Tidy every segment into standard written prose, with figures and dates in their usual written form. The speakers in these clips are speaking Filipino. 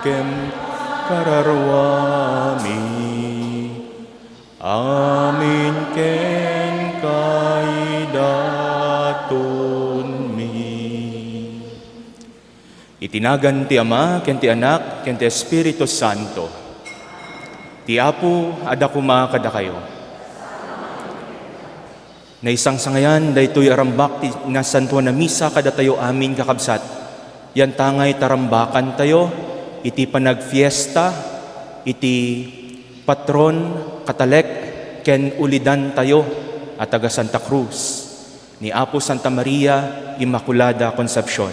kem kararwami amin ken kaidatun mi. Itinagan ti Ama ken ti Anak ken ti Espiritu Santo. Ti Apo ada kuma kada kayo. Na isang sangayan daytoy arambak ti nasantuan na misa kada tayo amin kakabsat. Yan tangay tarambakan tayo iti panagfiesta iti patron katalek ken ulidan tayo at taga Santa Cruz ni Apo Santa Maria Immaculada Concepcion.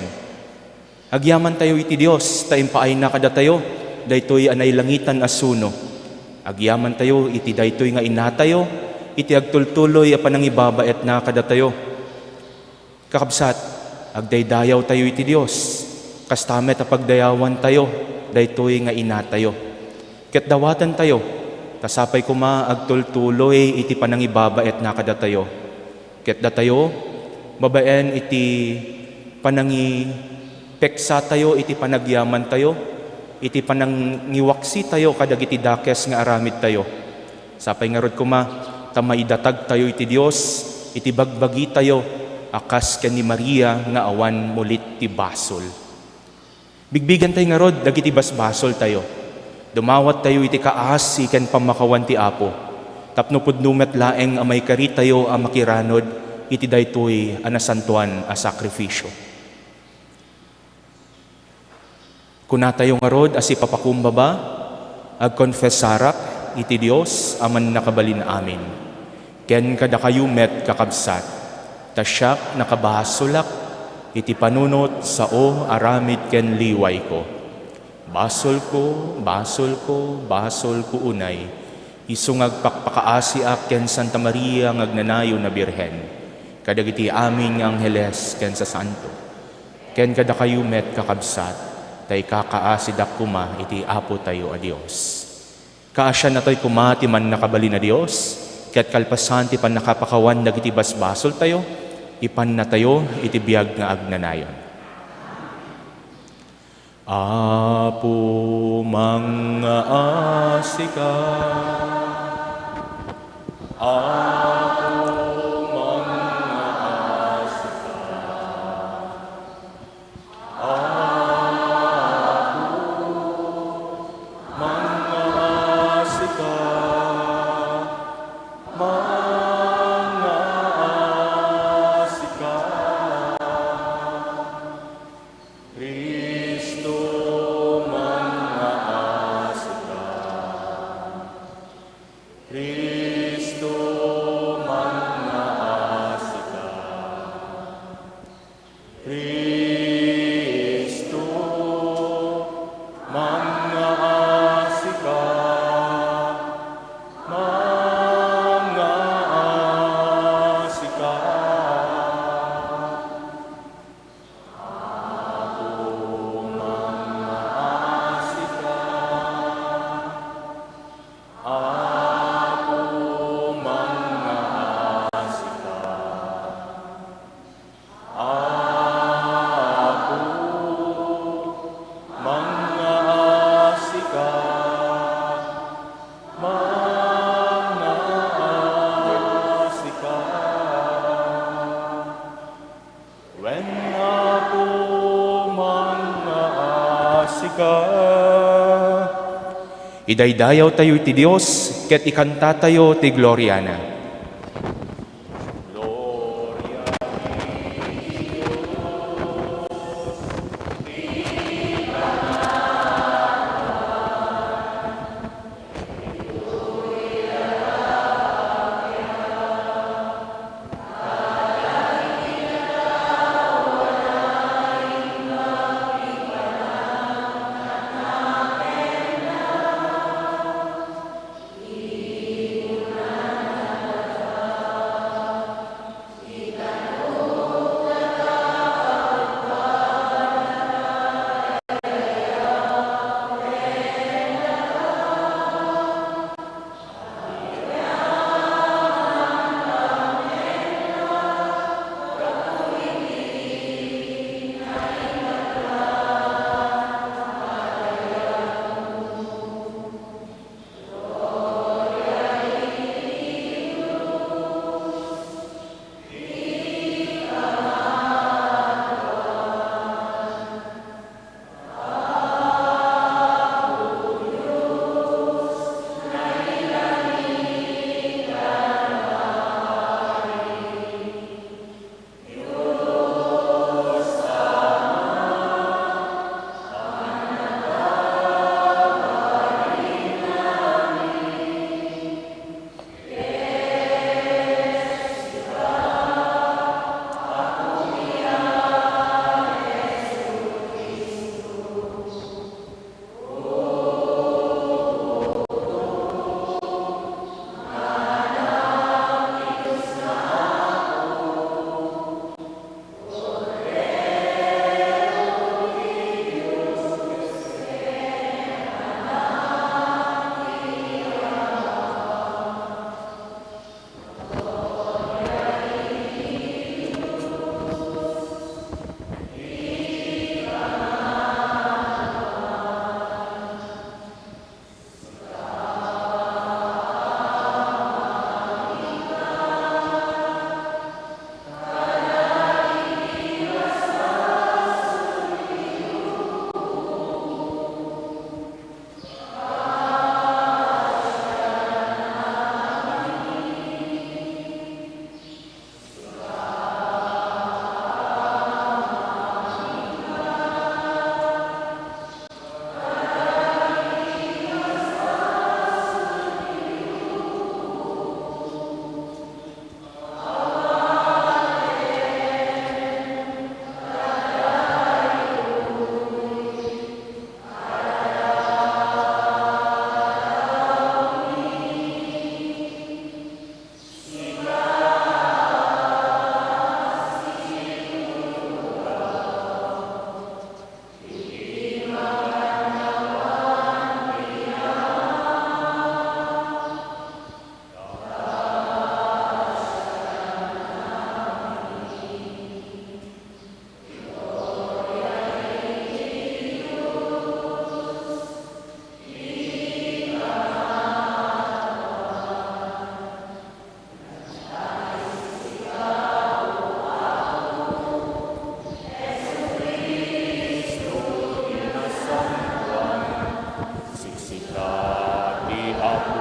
Agyaman tayo iti Dios ta impaay na kada tayo daytoy anay langitan asuno. Agyaman tayo iti daytoy nga ina tayo iti agtultuloy a panangibabaet na kada tayo. Kakabsat, agdaydayaw tayo iti Dios. Kastamet a pagdayawan tayo daytoy nga ina tayo. Ket dawatan tayo kasapay kuma agtultuloy iti panangibabaet na kada tayo. Ket datayo babaen iti panangi peksa tayo iti panagyaman tayo iti panangiwaksi tayo kadag iti dakes nga aramid tayo. Sapay nga rod kuma tamaidatag tayo iti Dios iti bagbagi tayo akas ken ni Maria nga awan mulit ti basol. Bigbigan tayo nga rod dagiti basbasol tayo. Dumawat tayo iti kaasi ken pamakawan ti Apo. Tapno pudnumet laeng amay kari tayo a makiranod iti daytoy a nasantuan a sakrifisyo. Kuna tayo nga rod as ipapakumbaba agkonfesarak iti Dios aman nakabalin amin. Ken kada kayo met kakabsat, tasyak nakabahasulak iti panunot sao aramid ken liway ko. Basol ko, basol ko, basol ko unay. Isungag pakpakaasi ak ken Santa Maria ngagnanayo na Birhen. Kadag iti amin nga Angheles ken sa Santo. Ken kada kayo met kakabsat, tay kakaasidak kuma iti Apo tayo a Dios. Kaasya na to'y kumati man nakabali na Diyos, kaya't kalpasan ti pan nakapakawan dagiti basbasol tayo, ipan na tayo iti biyag nga agnanayon. Apo mga asika, idaydayaw tayo iti Dios, ket ikanta tayo ti Gloriana.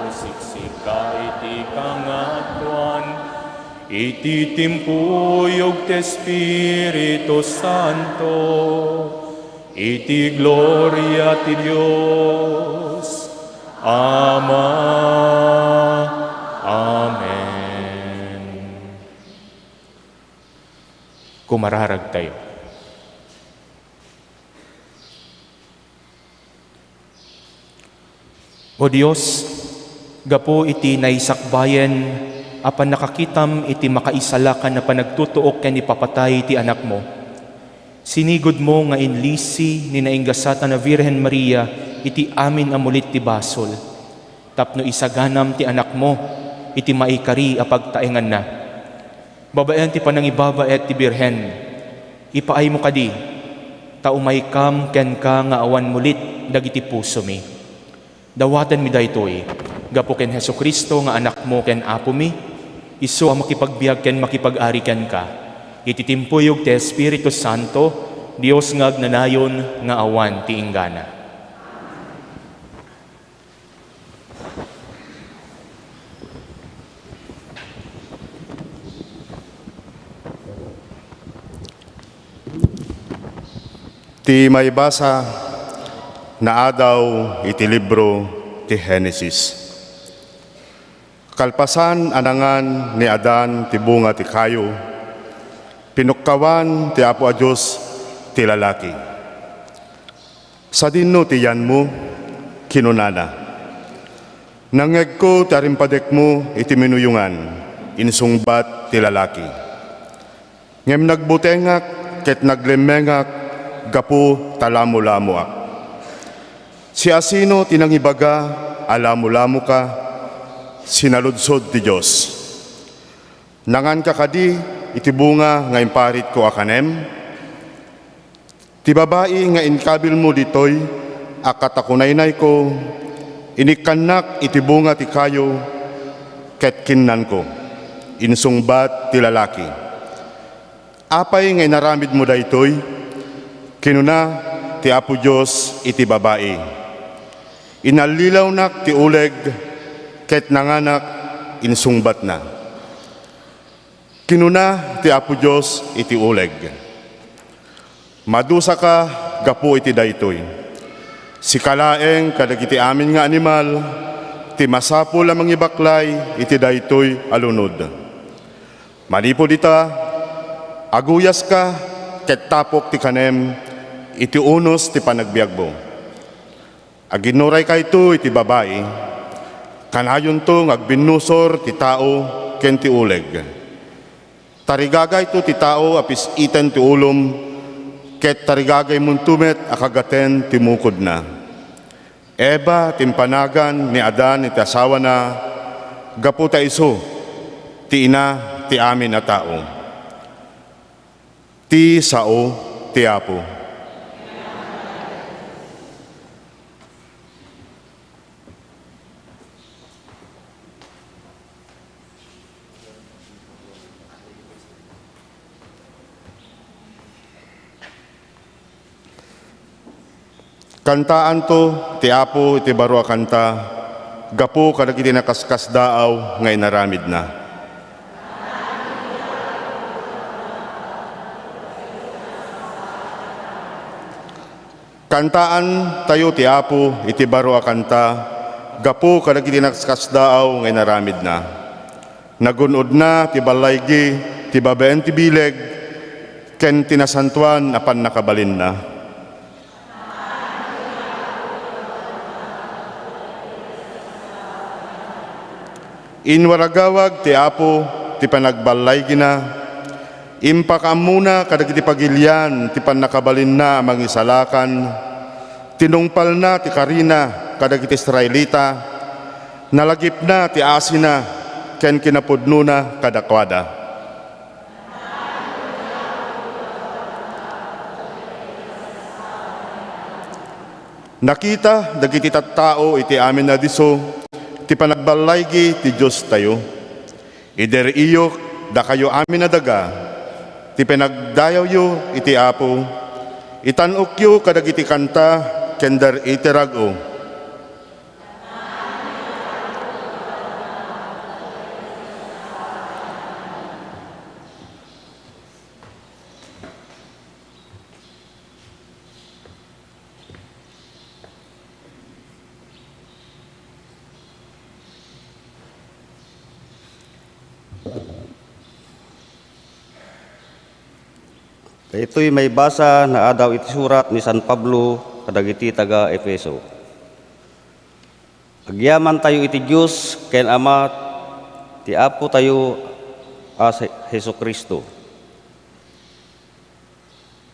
siksika iti kangatuan, iti timpuyog ti Espiritu Santo, iti gloria ti Dios. Ama. Amen. Kumararag tayo. O Dios, gapo iti naisakbayan, apan nakakitam iti makaisalakan na panagtutuok ken ipapatay ti anak mo. Sinigod mo nga inlisi ni nainggasata na Virhen Maria iti amin amulit ti basol. Tapno isaganam ti anak mo, iti maikari a pagtaengan na. Babayan ti panangibaba et ti Birhen, ipaay mo kadi, taumay kam ken ka nga awan mulit dagiti puso mi. Dawatan mi daytoy, gapo ken Hesukristo nga anak mo ken apo mi, isu a makipagbiag ken makipag-ari ken ka. Iti timpuyog ti Espiritu Santo, Dios nga agnanayon nga awan ti inggana. Ti maibasa na adaw iti libro ti Genesis. Kalpasan anangan ni Adan ti bunga ti kayo, pinukkawan ti Apo a Diyos ti lalaki. Sa dinno ti yan mo, kinunana. Nangeg ko ti arimpadek mo iti minuyungan, insungbat ti lalaki. Ngem nagbutengak ket naglemengak, gapu talamo-lamoak. Si asino tinangibaga, alamo-lamo ka, sinaludsod ti Diyos. Nangan ka kadi, iti bunga nga imparit ko akanem. Ti babae nga inkabil mo ditoy, akatakunaynay ko, inikanak iti bunga ti kayo, ket kinnan ko, insungbat ti lalaki. Apay nga inaramid mo daytoy, kinuna ti Apo Diyos iti babae. Inalilaw nak ti uleg, ket nanganak insungbat na. Kinuna ti Apo Diyos iti uleg. Madusa ka gapu iti daytoy. Si kalaeng kadagiti amin nga animal, ti masapo lamang ibaklay iti daytoy alunod. Manipod ita, aguyas ka, ket tapok ti kanem, iti unos ti panagbiag mo. Aginuray ka ito iti babae, kanayon to agbinusor ti tao ken ti uleg. Tarigagay to ti tao apis iten ti ulom, ket tarigagay muntumet akagaten ti mukod na. Eba timpanagan ni Adan iti asawa na, gapu ta iso, ti ina ti amin a tao. Ti sao ti Apo. Kantaan to, ti Apo iti baro a kanta, gapu kadagiti nakaskas daaw nga inaramid na. Kantaan tayo ti Apo iti baro a kanta, gapu kadagiti nakaskas daaw nga inaramid na. Nagunod na ti balaygi, ti babaen ti bileg, ken tinasantuan apan nakabalin na. Inwaragawag ti Apo ti panagbalay gina, impakaamuna kadagiti pagilian ti panakabalin na mangisalakan, tinungpal na ti karina kadagiti Israelita, nalagip na ti asina ken kinapudno na kadakwada. Nakita dagiti tattao iti amin na diso, ti panagbalaygi ti Diyos tayo. Ider iyo da kayo amin na daga, ti pinagdayaw yo iti Apo, itanok yo kadagiti kanta, kender iti rago. Ito'y may basa na adaw iti surat ni San Pablo kadagiti taga Efeso. Agyaman tayo iti Diyos ken Ama ti Apo tayo as Hesus Kristo.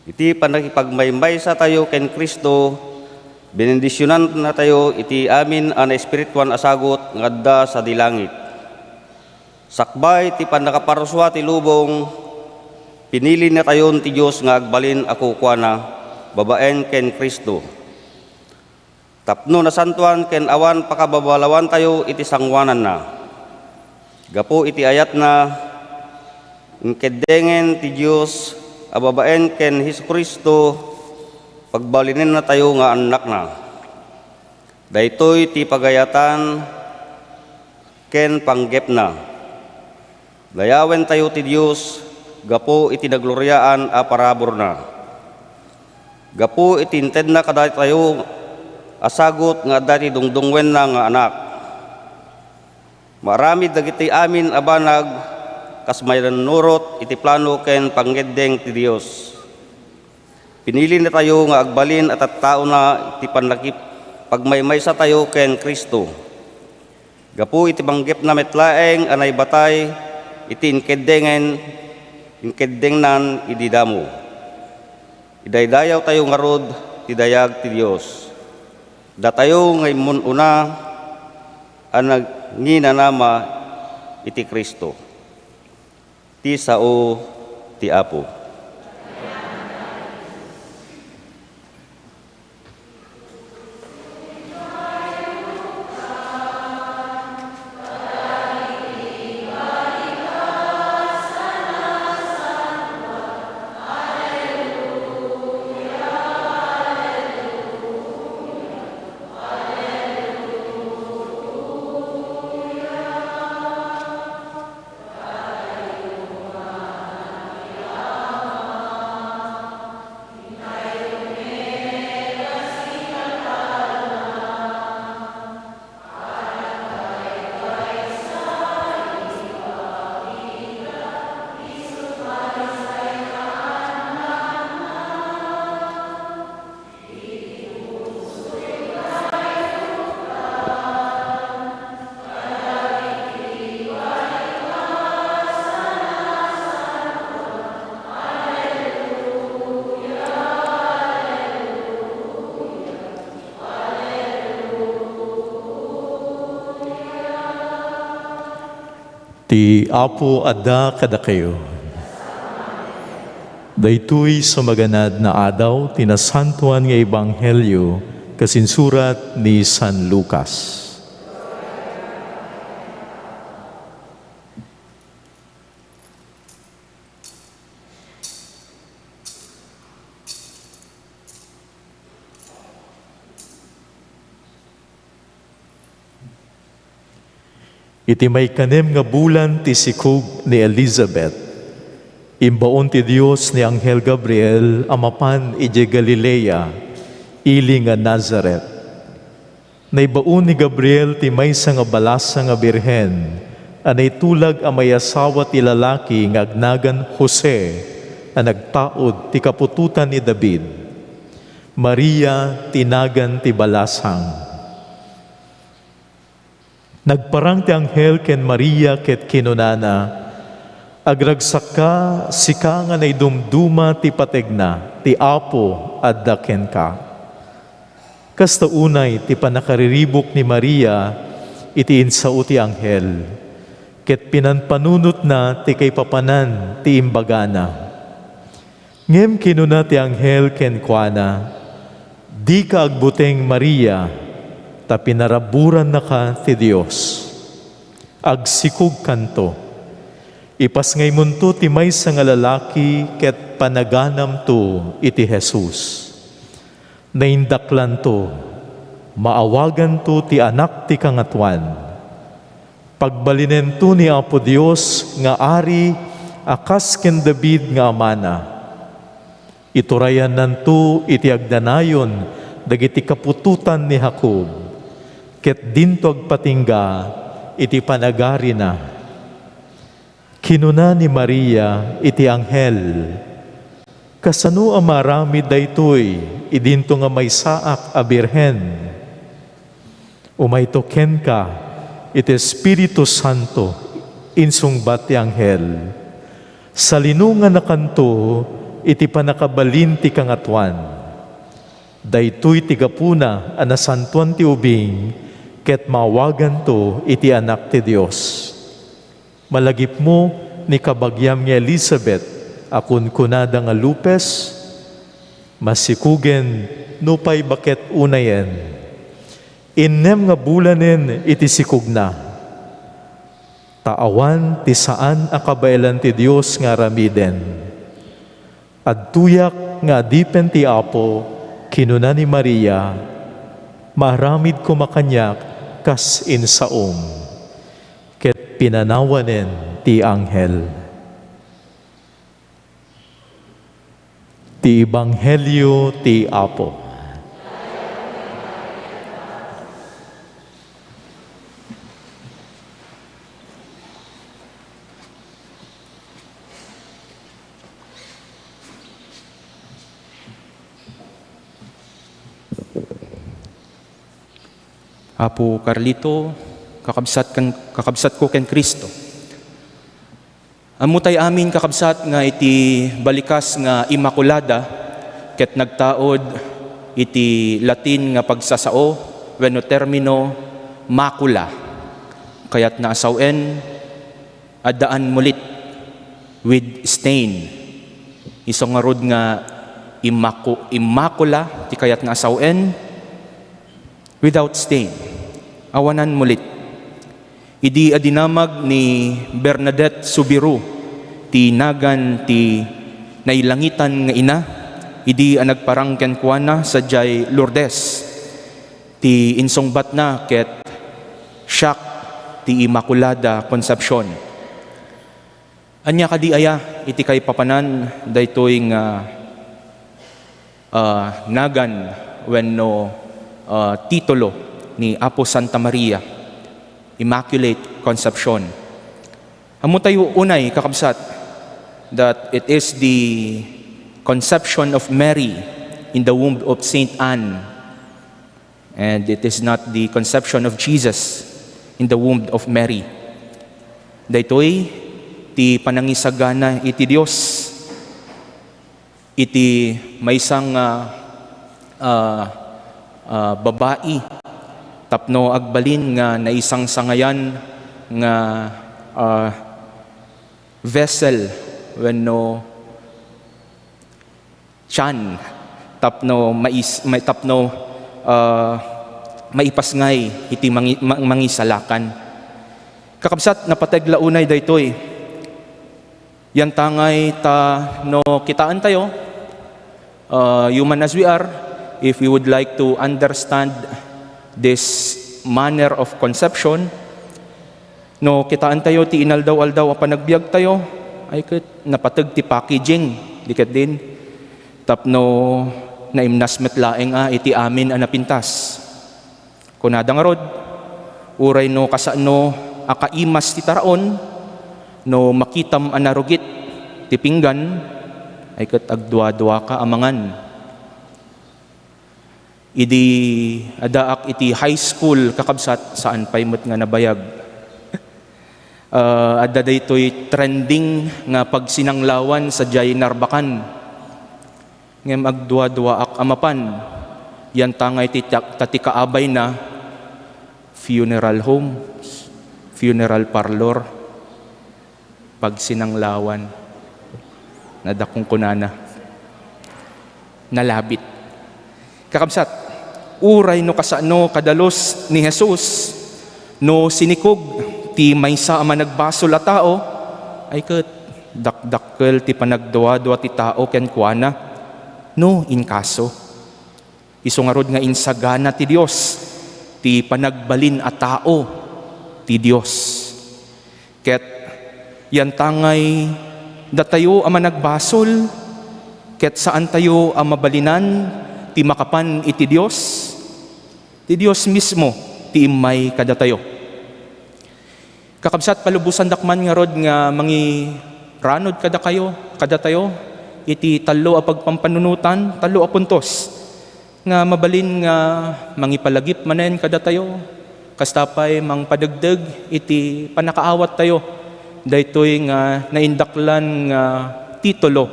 Iti panakipagmaymaysa tayo ken Kristo, benendisyonan na tayo iti amin an espirituan asagot ngadda sa dilangit. Sakbay ti panakaparuswa ti lubong, pinili na tayon ti Diyos nga agbalin ako kuana, babaen ken Kristo. Tapno na santuan ken awan pakababalawan tayo iti sangwanan na. Gapo iti ayat na, ngkedengen ti Diyos, ababaen ken Hesus Kristo, pagbalinin na tayo nga anak na. Daytoy ti pagayatan ken panggep na. Layawen tayo ti Diyos, gapo iti nagloryaan a parabor na. Gapo iti inted na kada tayo asagot nga dati dungdungwen na nga anak. Marami dagiti amin abanag kas mayroon nurot iti plano ken panggedeng ti Dios. Pinili na tayo nga agbalin at tao na iti panlakip pagmaymaysa tayo ken Kristo. Gapu iti banggep na metlaeng anay batay iti inkedengnan ididamo. Idaydayaw tayo ngarod ti dayag ti Dios. Datayo ngay mununa ang nginanama iti Kristo. Ti sao ti Apo. Ti Apo adda kada kayo. Daytoy sa maganad na adaw tinasantuan nga ebanghelyo kasinsurat ni San Lucas. Iti may kanem nga bulan ti sikog ni Elizabeth. Imbaon ti Dios ni Anghel Gabriel amapan ije Galilea, ili nga Nazaret. Naibaon ni Gabriel ti maysa nga balasa nga birhen, anay tulag a may asawa ti lalaki nga agnagan Jose, a nagtaod ti kapututan ni David. Maria tinagan ti balasang. Nagparang ti Anghel ken Maria ket kinunana, agragsak ka, sika nga naidumduma ti pategna, ti Apo adda ken ka. Kasta unay ti panakariribok ni Maria, iti insao ti Anghel, ket pinanpanunot na ti kay papanan ti imbagana. Ngem kinuna ti Anghel ken kuana, di ka agbuteng Maria, ta pinaraburan na ka ti Dios. Agsikog kanto, ipas ngay munto ti maysa nga lalaki ket panaganam to iti Jesus. Naindaklan to, maawagan to ti anak ti kangatuan. Pagbalinen to ni Apo Dios nga ari akas ken David nga amana. Iturayan nanto iti agdanayon dagiti kapututan ni Jacob. Ket dinto agpatingga iti panagari na. Kinuna ni Maria iti Anghel, Kasano ang marami daytoy, idinto nga may saak a birhen. Umay token ka, iti Espiritu Santo, insungbat ti anghel. Sa linungan na kanto, iti panakabalin ti kangatuan. Daytoy ti gapuna, anasantuan ti ubing, ket mawagan to iti anak ti Dios. Malagip mo ni kabagyam ni Elizabeth, akun kunada nga lupes, masikugen nupay baket unayen. Innem nga bulanen iti sikug na. Taawan ti saan akabaelan ti Dios nga ramiden. Adtuyak nga adipen ti Apo, kinuna ni Maria, maramid ko makanyak kas insaom. Ket pinanawanen ti anghel. Ti Ebanghelyo ti Apo. Apo Carlito, kakabsat ko ken Kristo. Amutay amin kakabsat nga iti balikas nga Immaculada, ket nagtaod iti Latin nga pagsasao wenno termino macula. Kayat naasawen addaan mulit with stain. Iso nga rod nga Immacula ti kayat naasawen without stain. Awanan mulit. Idi adinamag ni Bernadette Subiru, ti nagan ti nailangitan nga ina, idi nagparangken kuana sa jay Lourdes, ti insungbat na ket siak ti Immaculada Concepcion. Anya kadi aya iti kay papanan daytoy nga nagan wenno titulo ni Apo Santa Maria, Immaculate Conception. Amo tayo unay kakabsat that it is the conception of Mary in the womb of Saint Anne, and it is not the conception of Jesus in the womb of Mary. Daytoy ti panangisagana iti Dios, iti maysang babae tapno agbalin nga naisang sangayan nga vessel wenno tiyan tapno maipasngay iti mangisalakan. Kakabsat napateg launay daytoy. Yan tangay ta no kitaan tayo, human as we are, if we would like to understand this manner of conception, no kitaan tayo ti inaldaw-aldaw a panagbiag tayo, ay ket napateg ti packaging, diket din. Tapno naimnasmet laeng iti amin a napintas. Kunada nga rod, uray no kasano akaimas ti taraon, no makitam a narugit ti pinggan, ay ket agdua-dua ka amangan. Idi adaak iti high school kakabsat saan paymot nga nabayag. Adda daytoy trending nga pagsinanglawan sa jay Narbacan. Ngem agdua-dua ak amapan. Yan tangay ti tatikaabay na funeral home, funeral parlor, pagsinanglawan. Nadakong kunana. Nalabit. Kakabsat, uray no kasano kadalos ni Jesus no sinikog ti maysa a managbasol a tao, ay ket dakdakkel ti panagduwa-duwa ti tao ken kuana no inkaso. Isu nga rod nga insagana ti Dios ti panagbalin a tao ti Dios. Ket yan tangay datayo a managbasol, ket saan tayo a mabalinan ti makapan iti Dios? Ti Dios mismo ti imay kadatayo. Kakabsat palubusan dakman nga rod nga mangi ranod kadatayo iti talo a pagpampanunutan, talo a puntos, nga mabalin nga mangipalagip manen kada tayo, kastapay mang padagdag iti panakaawat tayo, daytoy nga naindaklan nga titulo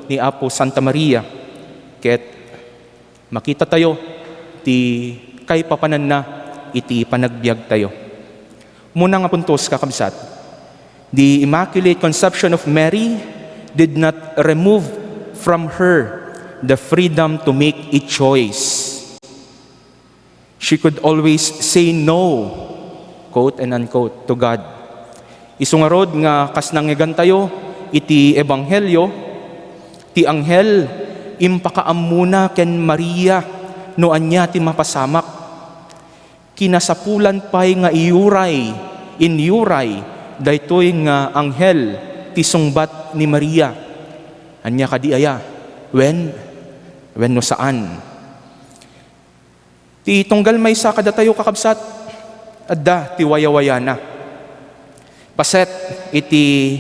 ni Apo Santa Maria, ket makita tayo ti kay papanan na iti panagbiag tayo. Muna nga puntos, kakabsat, the Immaculate Conception of Mary did not remove from her the freedom to make a choice. She could always say no, quote and unquote, to God. Isungarod nga kas nangigan tayo iti ebanghelyo, ti anghel impakaamuna ken Maria no anya ti mapasamak. Kinasapulan pay nga inyuray daytoy nga anghel ti sungbat ni Maria. Anya kadi aya, when no saan. Ti tunggal may sa kada tayo kakabsat, adda ti wayawaya na. Paset iti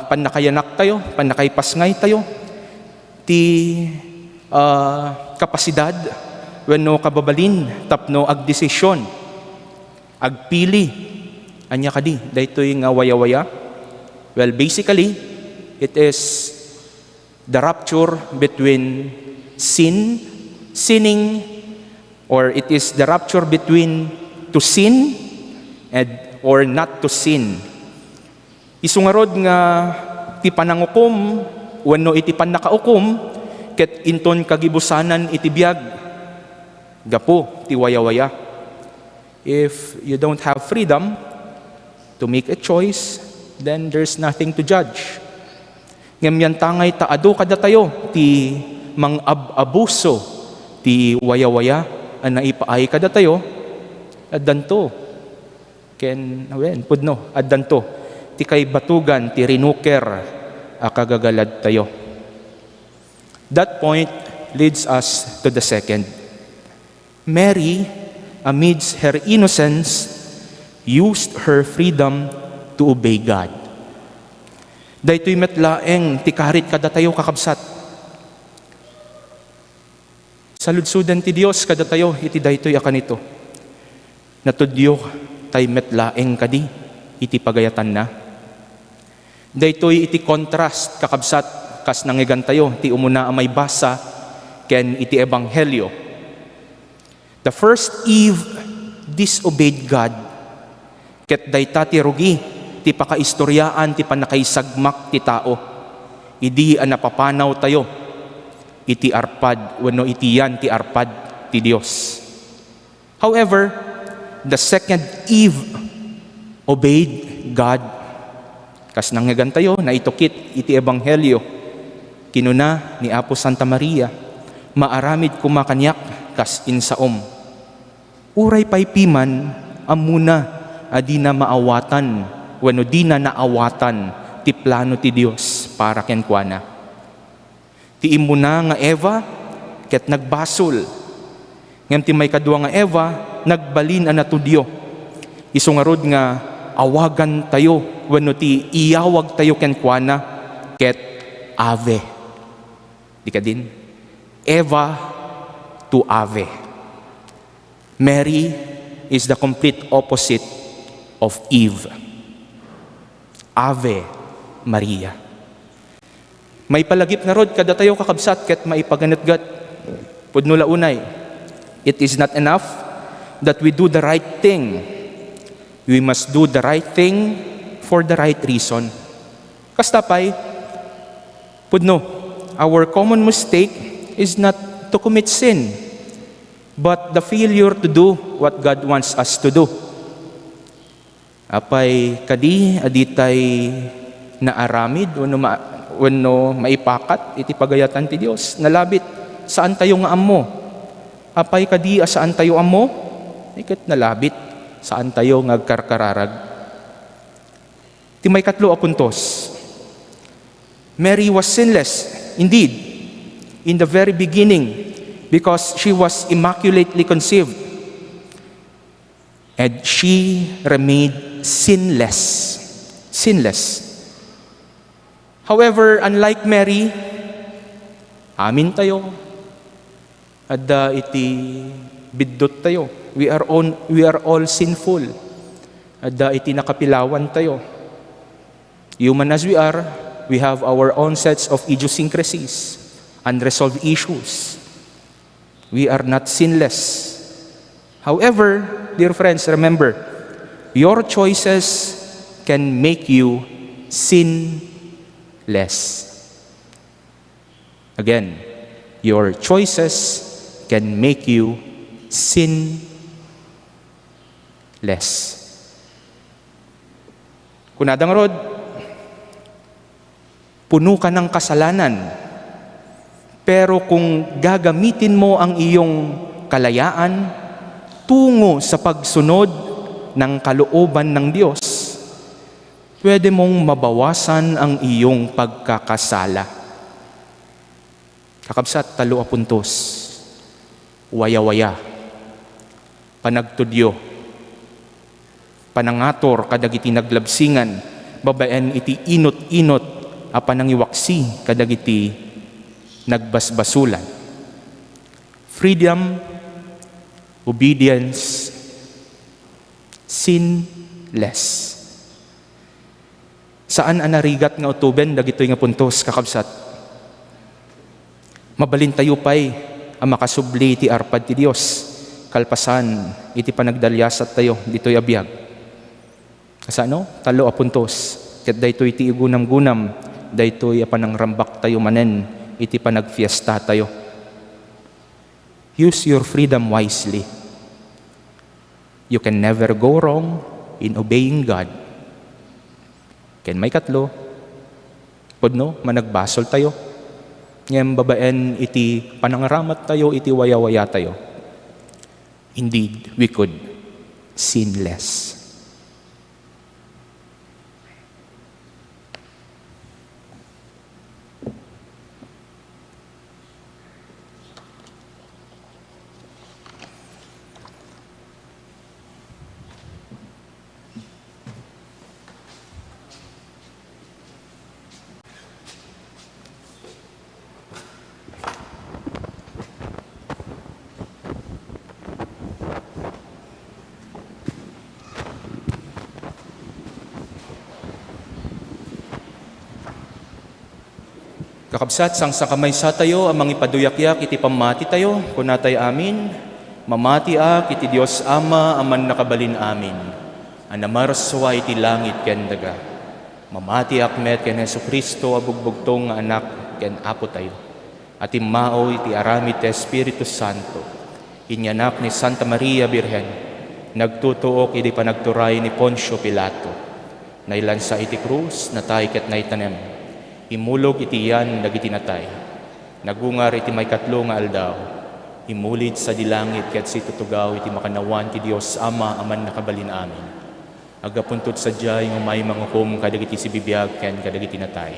panakayanak tayo, panakaipasngay tayo, ti kapasidad, wenno kababalin, tapno agdesisyon, agpili, anya kadi, daytoy nga wayawaya. Well, basically, it is the rupture between sinning, or it is the rupture between to sin or not to sin. Isungarod nga ti panangukom wenno iti pannakaukom ket inton kagibusanan iti biag gapo ti wayawaya. If you don't have freedom to make a choice, then there's nothing to judge. Ngem yan tangay taado kada tayo ti mang-abuso ti wayawaya an naipaay kada tayo addanto ken pudno addanto ti kay batugan ti rinuker a kagagalad tayo. That point leads us to the second. Mary, amidst her innocence, used her freedom to obey God. Daytoy metlaeng ti karit kada tayo kakabsat. Saludsudan ti Dios kada tayo iti daytoy akanito. Natudyo tay metlaeng kadi iti pagayatan na. Daytoy iti contrast kakabsat kas nangigan tayo ti umuna amay basa ken iti ebanghelyo. The first Eve disobeyed God, ket dayta ti rugi ti pakaistoryaan ti panakaisagmak ti tao. Idi a napapanaw tayo iti arpad wenno iti yan ti arpad ti Dios. However, the second Eve obeyed God. Kas nangigan tayo na itukit iti ebanghelyo kinuna ni Apo Santa Maria, maaramid kumakanyak kas insaom. Uray paypiman amuna adi na maawatan wenno di na naawatan ti plano ti Dios para kenkwana. Ti imuna nga Eva ket nagbasol. Ngem ti may kadua nga Eva nagbalin a natudyo. Isungarod nga awagan tayo wenno ti iyawag tayo kenkwana ket ave. Di ka din? Eva to ave. Mary is the complete opposite of Eve. Ave Maria. May palagip na rod kada tayo kakabsat ket maipaganatgat. Pudno launay, it is not enough that we do the right thing. We must do the right thing for the right reason. Kastapay, pudno, our common mistake is not to commit sin, but the failure to do what God wants us to do. Apay kadi aditay naaramid wenno maipakat iti pagayatan ti Dios nalabit saan tayo nga ammo. Apay kadi saan tayo ammo? Iket nalabit saan tayo ngagkarkararag. Ti may katlo a puntos. Mary was sinless indeed in the very beginning because she was immaculately conceived, and she remained sinless. However, unlike Mary, amin tayo. Adda iti biddot tayo. We are all sinful. Adda iti nakapilawan tayo. Human as we are, we have our own sets of idiosyncrasies, unresolved issues. We are not sinless. However, dear friends, remember, your choices can make you sinless. Again, your choices can make you sinless. Kunadang rod, puno ka ng kasalanan, pero kung gagamitin mo ang iyong kalayaan tungo sa pagsunod ng kalooban ng Diyos, pwede mong mabawasan ang iyong pagkakasala. Kakabsat, talo apuntos, waya-waya, panagtudyo, panangator kadagiti naglabsingan, babaen iti inot-inot, apanangiwaksi kadagiti nagbasbasulan. Freedom, obedience, sinless. Saan anarigat nga utuben dagitoy nga puntos, kakabsat? Mabalin tayo pa'y ang makasubli iti arpad ti Dios, kalpasan iti panagdalyasat tayo ditoy abiyag. Kasano? Talo apuntos, ket daytoy iti igunam-gunam, daytoy apanangrambak tayo manen, iti panagfiesta tayo. Use your freedom wisely. You can never go wrong in obeying God. Ken may katlo, pudno, managbasol tayo. Ngem babaen iti panangaramat tayo, iti waya-waya tayo. Indeed, we could sin less. Kakabsat, sang sakamay sa tayo, amang ipaduyakyak iti pamati tayo, kunatay amin, mamatiak iti Dios Ama, aman nakabalin amin, anamarswa iti langit ken daga, mamatiak met ken Hesu Kristo, abugbugtong nga anak ken apo tayo, at imao iti aramid ti Espiritu Santo, inyanak ni Santa Maria Birhen, nagtutuok iti panagturay ni Poncio Pilato, nailansa iti krus, natay ket naitanem, imulog iti yan dagiti natay. Nagungar iti may katlo nga aldaw. Imulid sa dilangit ket si tutugaw iti makanawan ti Dios Ama aman nakabalin amin. Agapuntod sadyay nga may mangukom kadagiti si bibiyag ken kadagiti natay.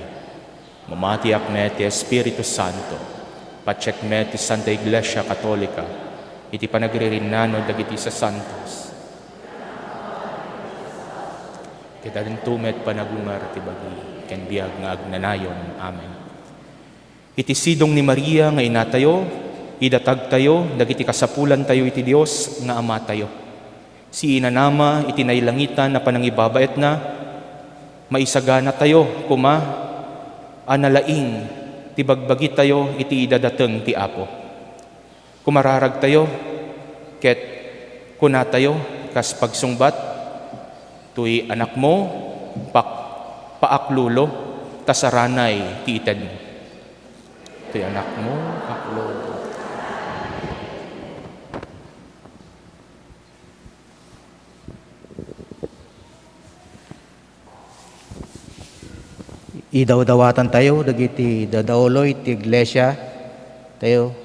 Mamatiak met ti Espiritu Santo. Pacheck met ti Santa Iglesia Katolika. Iti panagririnano dagiti sa santos. Kitalintumet panagungar ti bagi ken biag nga agnanayon. Amen. Iti sidong ni Maria nga ina tayo, idatag tayo, dagiti kasapulan tayo iti Dios nga Ama tayo. Si inanama iti nailangitan na panangibabaet na, maisagana tayo, kuma, analaing, ti bagbagi tayo, iti idadateng ti Apo. Kumararag tayo, ket kuna tayo, kas pagsungbat, tuy anak mo, paaklulo, tasaranay, ti ited mo. Tuy anak mo, paaklulo. Idaw-dawatan tayo, dagiti dadauloy, ti iglesia, tayo.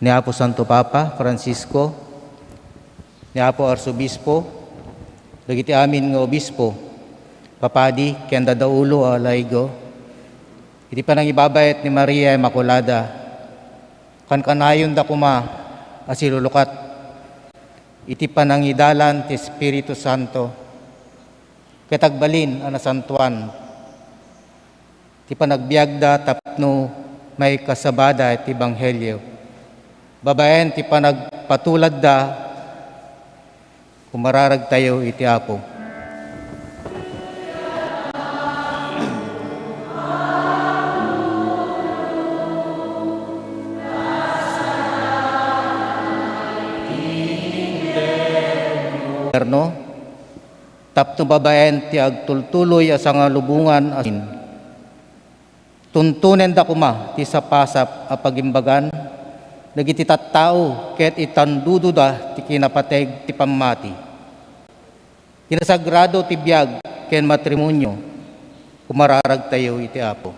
Ni Apo Santo Papa Francisco, ni Apo Arsobispo, dagiti amin nga obispo, papadi, ken dadaulo alaygo, iti panangibabayet ni Maria Immaculada, kankanayon da kuma, asilulukat, iti panangidalan ti Espiritu Santo, ketagbalin anasantuan, ti panagbiagda tapno may kasabada iti Ebanghelyo. Babaen ti panagpatulad da, kumararag tayo iti Apo. No? Tapno babaen ti agtultuloy asang lubungan asin. Tuntunen da kuma ti sapasap a pagimbagan dagiti tattao ket itandududa ti kinapateg ti pammati. Kinasagrado ti biag ken matrimonyo kumararag tayo iti Apo.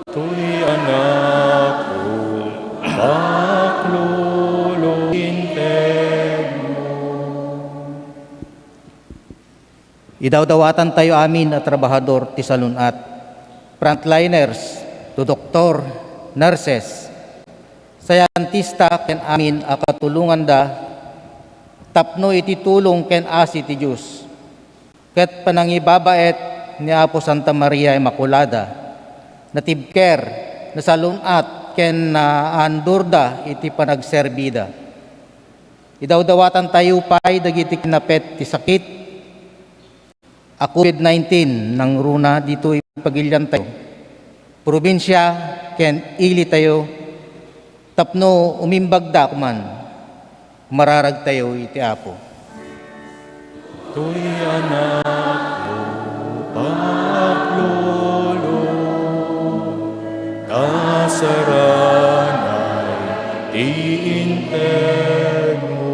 Tuy anak ko, pakluluinteg mo. Idawdawatan tayo amin at trabahador ti salunat, frontliners, to doktor, nurses, sayantista ken amin a katulungan da, tapno iti tulong ken asi ti Diyos. Ket panangibabaet ni Apo Santa Maria Immaculada, natibker, nasalunat ken andurda iti panagserbida. Idawdawatan tayo pay dagiti kinapet ti sakit, a COVID-19 nang runa dito ipagilyan tayo. Probinsya ken ili tayo, tapno umimbagda kuman, mararag tayo iti Apo. Tuy anak mo, paklulu, kasaranay, tiinteg mo.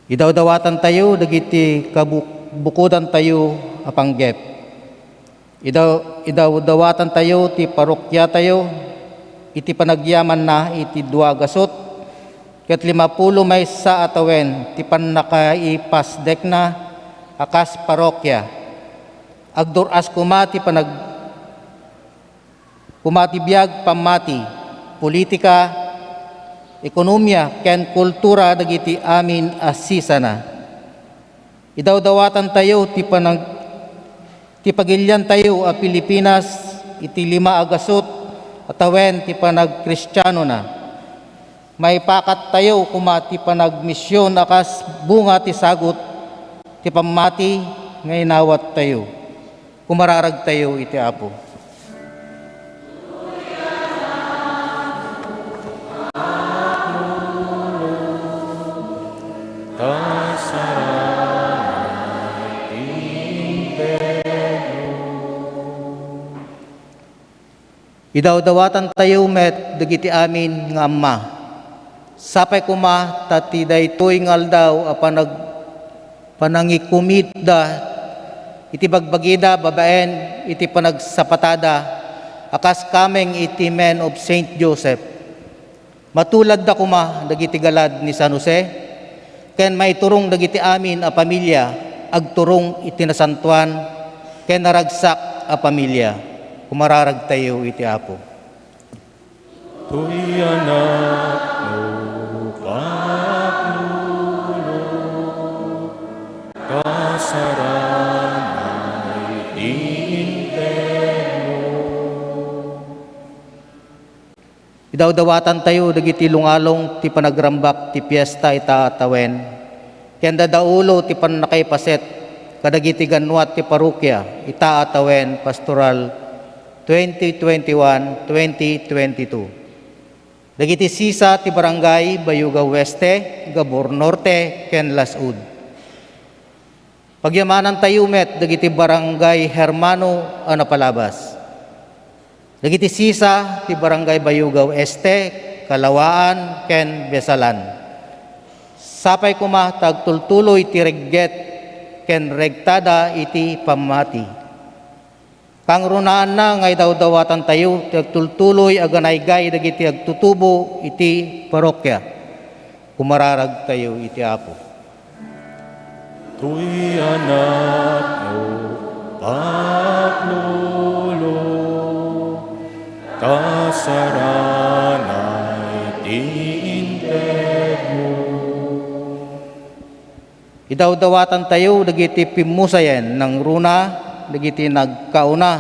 Idawdawatan tayo dagiti kabukudan tayo apanggep. Idawdawatan tayo ti parokya tayo iti panagyaman na iti duagasot ket 50 may sa atawen ti pannakaipasdek na akas parokya. Agduras kumati kumati biag pamati politika, ekonomiya ken kultura dagiti amin asisana. Idawdawatan tayo ti pagilyan tayo a Pilipinas iti 5 agasot atawen ti panagkristyano na. May pakat tayo kumati panagmisyon akas bunga ti sagot ti pamati ngaynawat tayo. Kumararag tayo iti Apo. Idawdawatan tayo met dagiti amin nga Ama. Sapay kuma tati daytoy ngaldaw a panangikumit da iti bagbagida babaen iti panagsapatada akas kameng iti men of Saint Joseph. Matulad da kuma dagiti galad ni San Jose ken maiturong dagiti amin a pamilya agturong iti nasantuan ken naragsak a pamilya. Kumararag tayo iti Apo. Tuy anak mo, paklulu, kasaranay, tiinteg mo. Idawdawatan tayo dagiti lungalong ti panagrambak ti piyesta itaatawen. Ken dadaulo ti pannakaipaset kadagiti ganwat ti parokya itaatawen pastoral 2021-2022. Dagiti sisa ti barangay Bayuga Weste, Gabor Norte, ken Lasud. Pagyamanan tayo met dagiti barangay Hermano Anapalabas. Dagiti sisa ti barangay Bayuga Este, Kalawaan, ken Besalan. Sapay kuma tagtultuloy ti regget ken regtada iti pamati. Kangrunaan na ngay dawdawatan tayo ti agtultuloy aganaygay dagiti agtutubo iti parokya. Kumararag tayo iti Apo. Tuy anak mo, paklulu, kasaranay, tiinteg mo. Idawdawatan tayo dagiti pimusayen ng runa, dagiti nagkauna,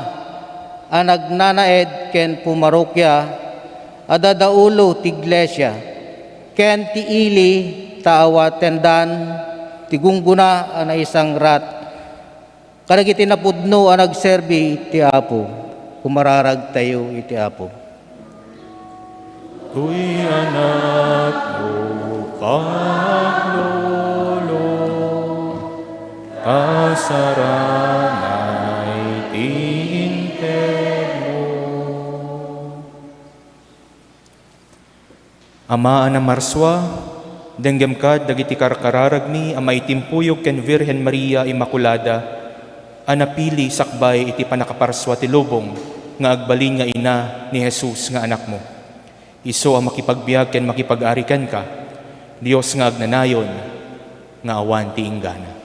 ang nagnanaed ken pumarokya, adadaulo ti iglesia, ken ti ili taawatendan, ti gungguna ang isang rat, kadagiti napudno ang nagserbi ti Apo, kumararag tayo iti Apo. Tuy anak mo, Paglolo, kasaranay tinted mo. Ama na Marswa, denggem kad dagiti karkararagmi, ama itimpuyog ken Virhen Maria Immaculada, anapili sakbay iti panakaparswa ti lubong, nga agbalin nga ina ni Jesus nga anak mo. Iso ang makipagbiag ken makipag-arikan ka, Diyos nga agnanayon, nga awan ti inggana.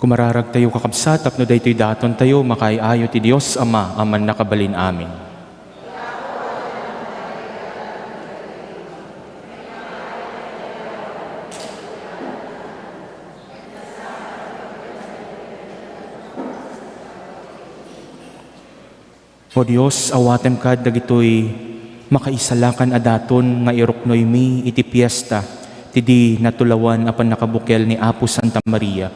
Kumararag tayo kakabsat, tapno daytoy daton tayo, makaayo ti Dios Ama, aman nakabalin amin. O Dios, awatem kad dagitoy makaisalakan adaton nga iruknoy mi iti piyesta ti di natulawan apan nakabukel ni Apo Santa Maria.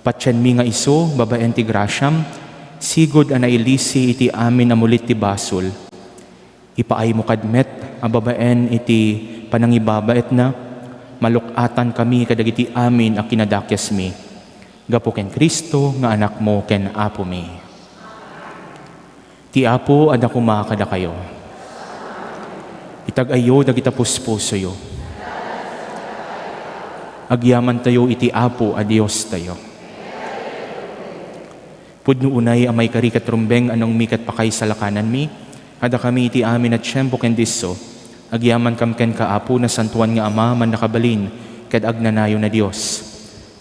Patyan mi nga iso, babaen ti grasyam, sigod ana ilisi iti amin amulit ti basol. Ipaay mo kadmet, ababaen iti panangibabaet na, malukatan kami kadagiti amin a kinadakyas mi. Gapo ken Kristo nga anak mo ken Apo mi. Ti Apo ada kumakada kayo. Itag-ayo dagita puspuso yo. Agyaman tayo iti Apo a Dios tayo. Pudno unay amay kari katrumbeng anong mikat pakay sa lakanan mi, ada kami iti amin at siyempo ken disso, agyaman kam ken kaapo na santuan nga Ama man nakabalin, kad agnanayo na Dios.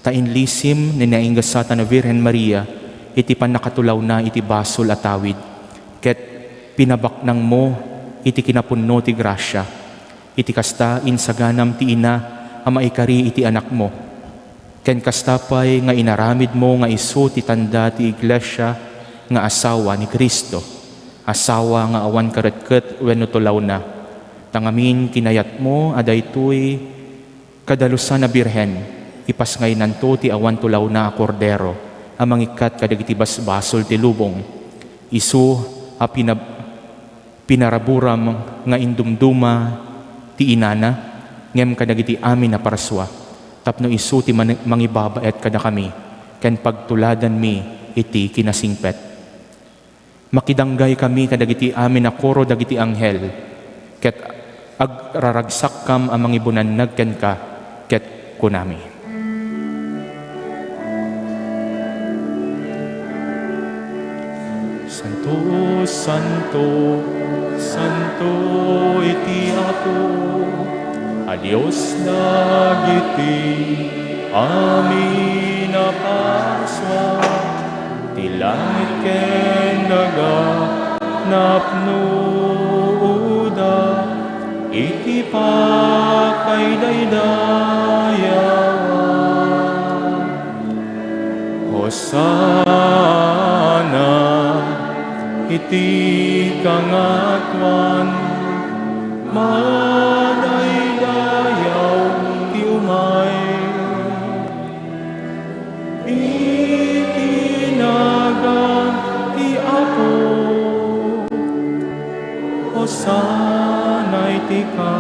Tain lisim ni naingasata na Virhen Maria, iti pan nakatulaw na iti basol at tawid, ket pinabaknang mo iti kinapunno ti grasya, iti kasta insaganam ti ina ama ikari iti anak mo, ken kastapay nga inaramid mo nga isu ti tanda ti iglesia nga asawa ni Kristo, asawa nga awan karetket wenno tulaw na, tangamin kinayat mo adaytoy kadalusan na birhen, ipas ngay nanto ti awan tulaw na kordero, amang ikat kadagiti basbasol ti lubong, isu a pinaraburam nga indumduma ti inana, ngem kadagiti amin na paraswa, tapno isu ti mangibabaet kada kami, ken pagtuladan mi iti kinasingpet. Makidanggay kami kadagiti amin na koro dagiti anghel, ket agraragsak kam amang ibunannag ken ka, ket kunami. Santo, Santo, Santo iti Apo, a Dios dagiti amin na paswa, ti langit ken daga napnuda, iti pakay daydayawan. Hosana iti kangatwan, madaydayaw ti umay, itinagan ti Apo, Hosana iti kangatwan.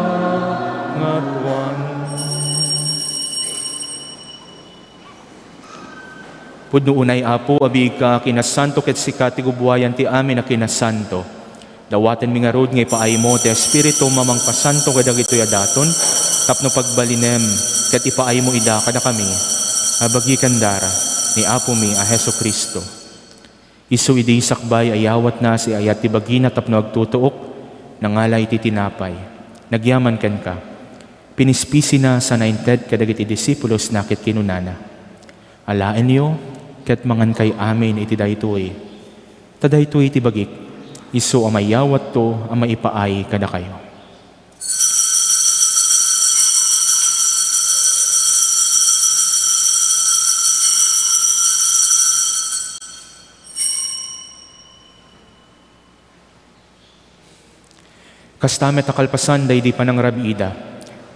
Pudno unay Apo, abig ka kinasanto ket sika ti gubwayan ti amin na kinasanto. Dawaten mi nga rod nga ipaay mo ti Espiritu mamang pasanto kadagitoy adaton, tapno pagbalinem ket ipaay mo ida kada kami, abagi kandara ni Apo mi a Hesu Kristo. Isu idi sakbay ayawat na si ayat ti bagina tapno agtutuok, nangalay ti tinapay. Nagyaman ken ka. Pinispisi na sa nainted kadagiti disipulos nakit kinunana. Alaen niyo, ket mangan kay amin iti daytoy. Tadaytoy iti bagik, isu amayawat to amay ipaay kada kayo. Kastamet akalpasan day di panang rabida,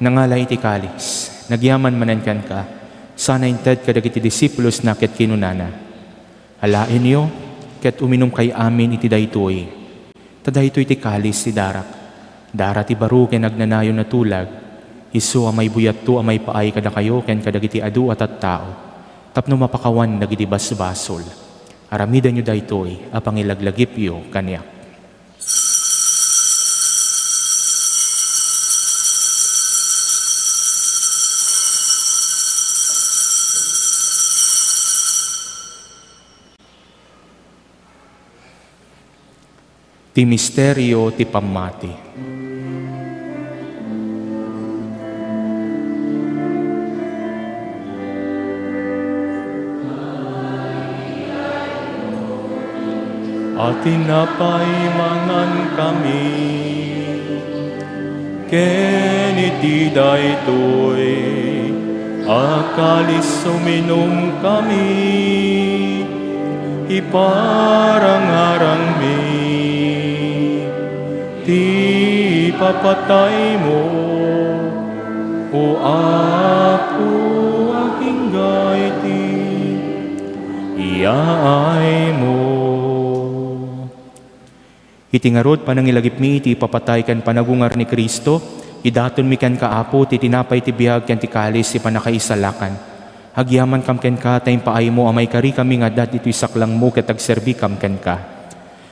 nangalay iti kalis, nagyaman manankan ka, sana inted kadagiti disipulos na ket kinunana. Alaen niyo, ket uminom kay amin iti daytoy. Tadaytoy iti kalis ti darak. Dara ti baro ken nagnanayon na tulag. Isu amay buyat to amay paay kada kayo ken kadagiti adu at tao. Tapno mapakawan dagiti basbasol. Aramidan niyo daytoy a pangilaglagip yo kaniak. Ti misteryo ti pamati. at tinapay mangan kami. Ken iti daytoy, akalis uminom kami, iparangarang mi, ti papatay mo, o Apo aking gaiti, iyaay mo. Iti ngarod panangilagip mi, iti papatay kan panagungar ni Kristo, idaton mi kan kaapo, ti tinapay ti biyag kan ti kalis, ti panakaisalakan. Hagyaman kam ken ka, tayong paay mo, amay kari kami nga dat ito'y saklang mo, katagserbi kam ken ka.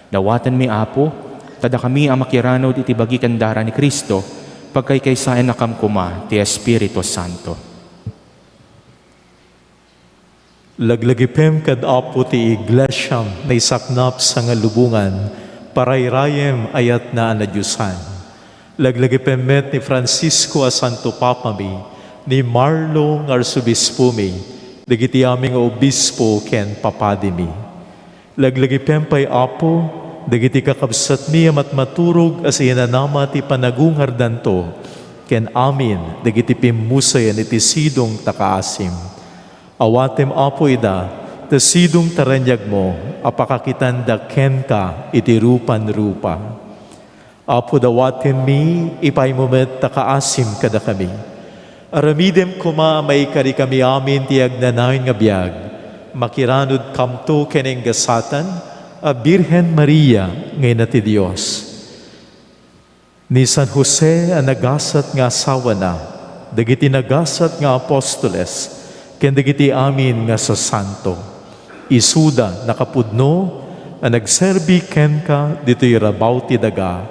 Dawatan mi Apo, tada kami ang makiranod iti bagi kandara ni Kristo, pagkaykaysayan na kam kuma, ti Espiritu Santo. Laglagipem kad Apo ti iglesyam na isaknap sa nga lubungan, parayrayem ayat na anadyusan. Laglagipem met ni Francisco a Santo Papa mi, ni Marlo ng Arsobispo mi, dagiti aming obispo ken papadi mi. Laglagipem pay Apo, dagiti kakabsat mi amat maturog as inanama ti panagungar danto, ken amin dagiti pimusayan iti sidong takaasim. Awatem Apo ida, ta sidong taranyag mo, apakakitan da ken ka iti rupan-rupa. Apo dawatem mi, ipay mo met takaasim kada kami. Aramidem kuma may kari kami amin ti agnanayon nga biyag, makiranod kamto keneng gasatan, a Birhen Maria ngayon na ti Diyos. Ni San Jose a nagasat nga asawa na, dagiti nagasat nga apostoles, ken dagiti amin nga sa santo. Isuda nakapudno, a nagserbi ken ka dito'y rabaw ti daga,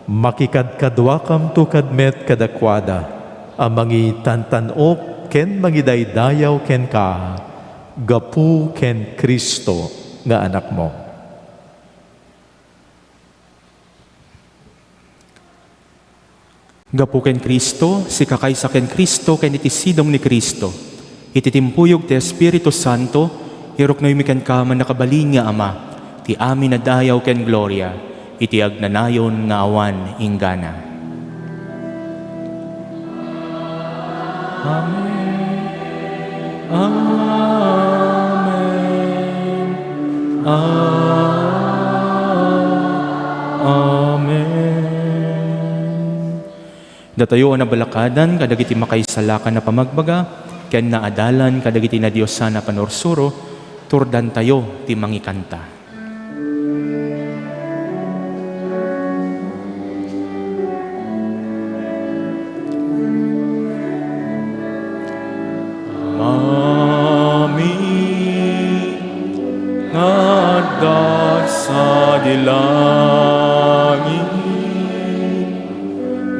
makikadkadwa kam to kadmet kadakwada, a mangi tantanok ken mangidaydayaw ken ka, gapu ken Kristo nga anak mo. Gapu ken Kristo, si kakaysa ken Kristo, ken iti sidong ni Kristo. Iti timpuyog ti Espiritu Santo, hirok na yumikan ka man nakabalin nga Ama, ti amin na dayaw ken gloria, iti agnanayon nga awan inggana. Amen. Amen. Amen. Datayo na balakadan, kadagiti makaisalakan na pamagbaga, ken naadalan kadagiti na Dios sana panorsuro, turdan tayo ti mangikanta. Mami ngaddat sa dilangit,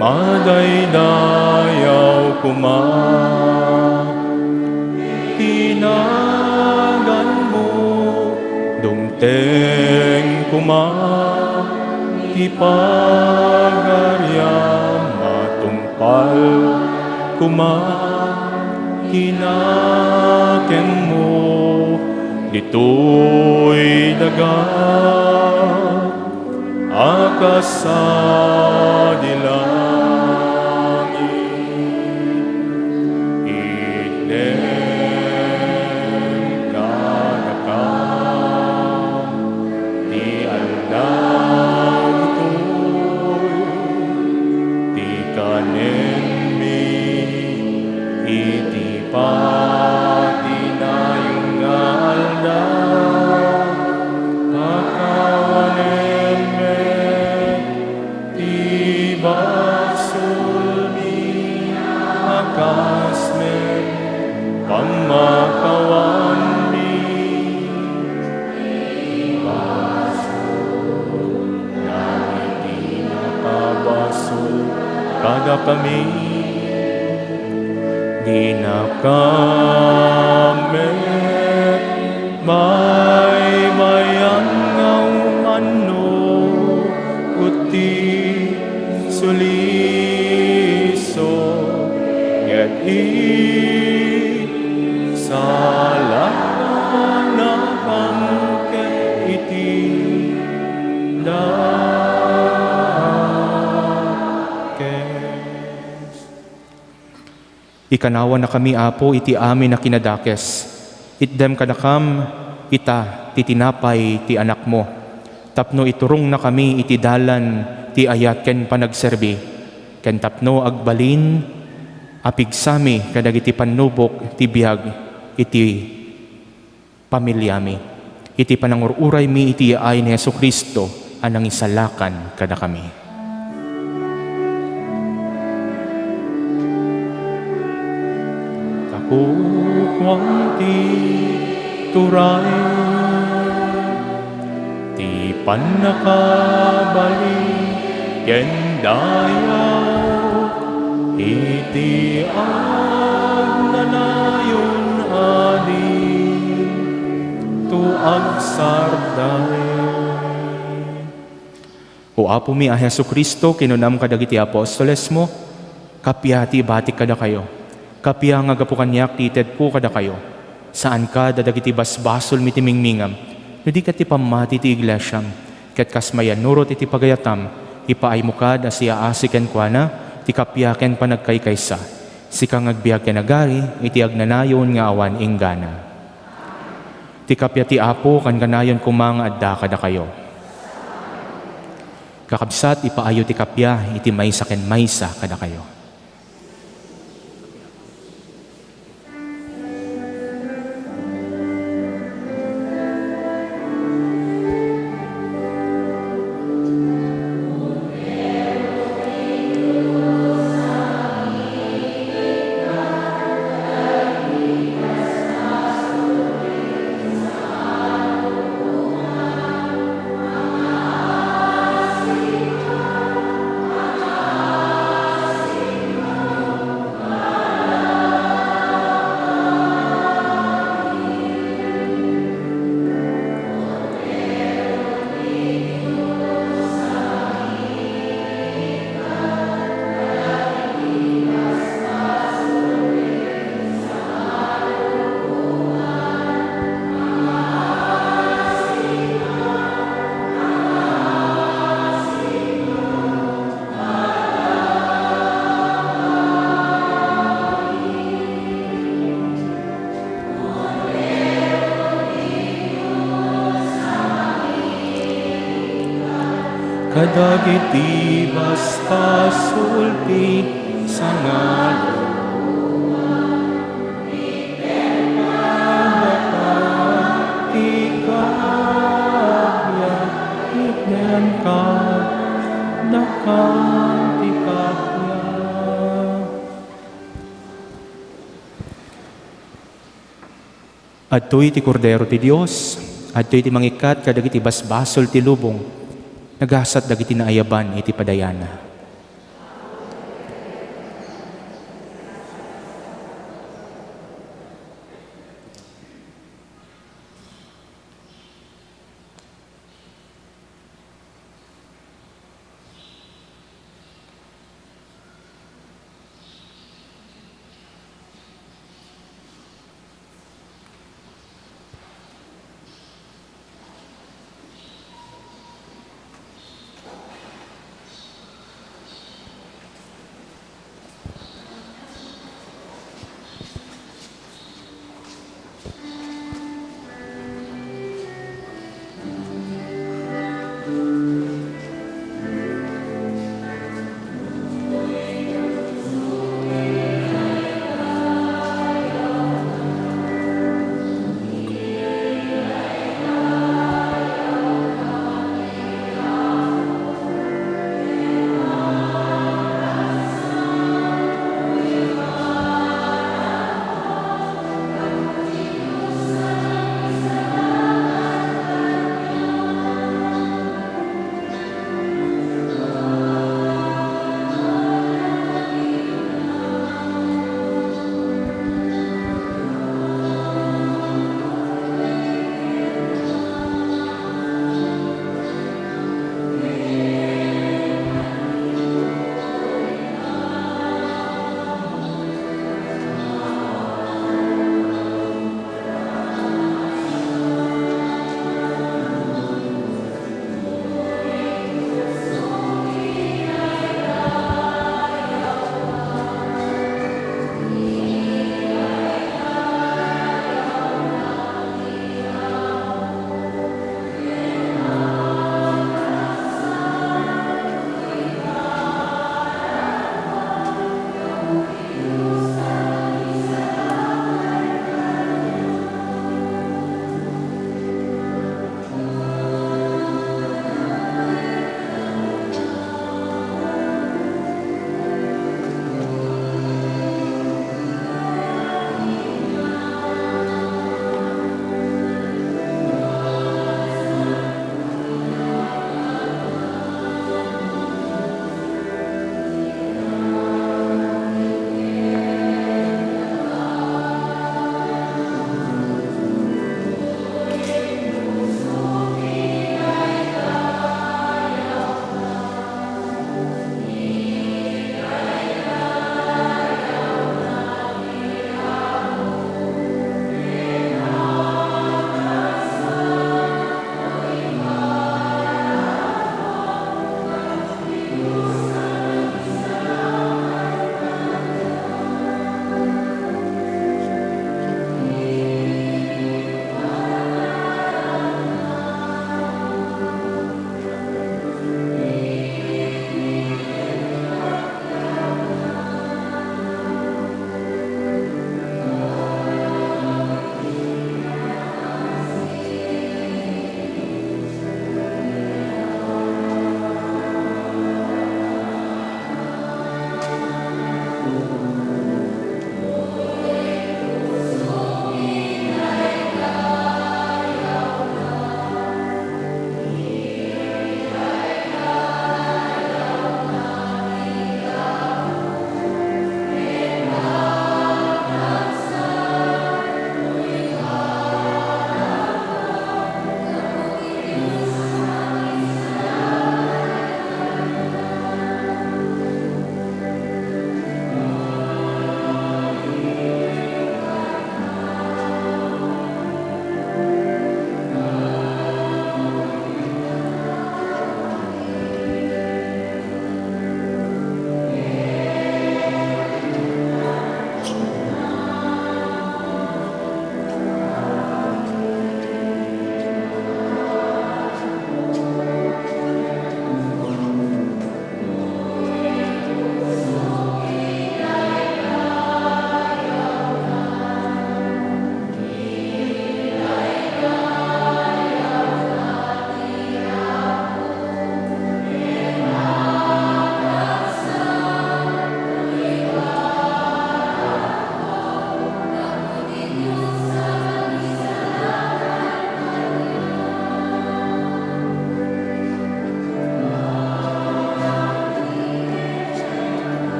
madaydayaw kuma, tinagan mo, dumteng kuma, ti pagaryam matungpal kuma, kinaken mo, dito'y daga, akas sa dilangit, idem kadakam, ti aldaw ito'y, ti kanen mi, iti pati na yung aldaw, pakawanen me, ti baksul mi, akas me, pamakawan mi, ti baksul, nangiti nakabasul, kada kami, di na kami may mayangaw ano kuti suliso yet salah na pangkat iti Ikanawa na kami, Apo, iti amin na kinadakes. Itdem kadakam, ita, titinapay, ti anak mo. Tapno iturong na kami, iti dalan, ti ayat ken panagserbi. Ken tapno agbalin, apigsami, kadag iti panubok, ti biyag, iti pamilyami. Iti panangururay mi, iti ay ni Yesu Kristo, anang isalakan kada kami. Kwanti turay ti panakabali kendayaw iti agnanayon adi tu agsarday. O Apo mi a Hesu Kristo, kinunam kadagiti apostoles mo, kapiati batik kada kayo. Kapia nga gapu kanyak tited po kada kayo. Saan ka dadagiti basbasol mitimingmingam. Nudi ka ti pamati ti iglesyam. Ket kasmayan nurot iti pagayatam. Ipaay mo ka da siya asiken kwa na. Ti kapia ken panagkaykaysa. Si kang agbiag ken agari. Iti agnanayon nga awan inggana. Ti kapia ti Apo kan ganayon kumang adda kada kayo. Kakabsat ipaayo ti kapia. Iti maysa ken maysa kada kayo. Kadagiti basta sulti sa ngalo. Ikabya, ikdem ka, nakatikabya. Adtoy ti Kordero ti Dios, adtoy ti mangikat kadagiti basbasol ti lubong. Nagasat dagiti naayaban iti padayana.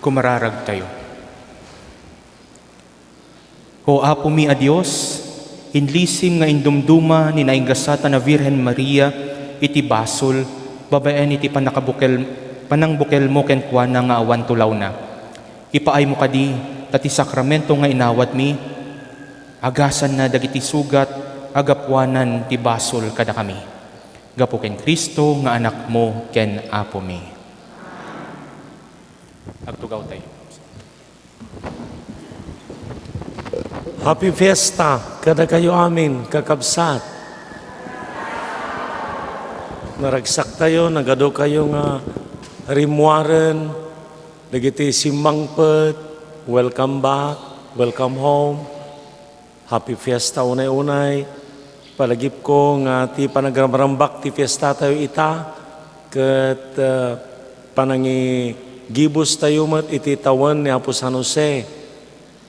kumararag tayo. O Apo mi a Dios, inlisim nga indumduma ni naingasata na Virhen Maria iti basol, babaen iti panangbukel mo ken kuana nga awan tulaw na. Ipaay mo kadi, tati sakramento nga inawat mi, agasan na dagiti sugat, agapuanan ti basol kada kami. Gapo ken Kristo nga anak mo ken Apo mi. Agtugaw tayo. Happy Fiesta kada kayo amin, kakabsat. Naragsak tayo, nagado kayo nga rimwaren, dagiti simangpet, welcome back, welcome home. Happy Fiesta unay-unay. Palagip ko nga ti panagramrambak ti fiesta tayo ita, ket panangi gibus tayo mat iti tawan ni Apo San Jose.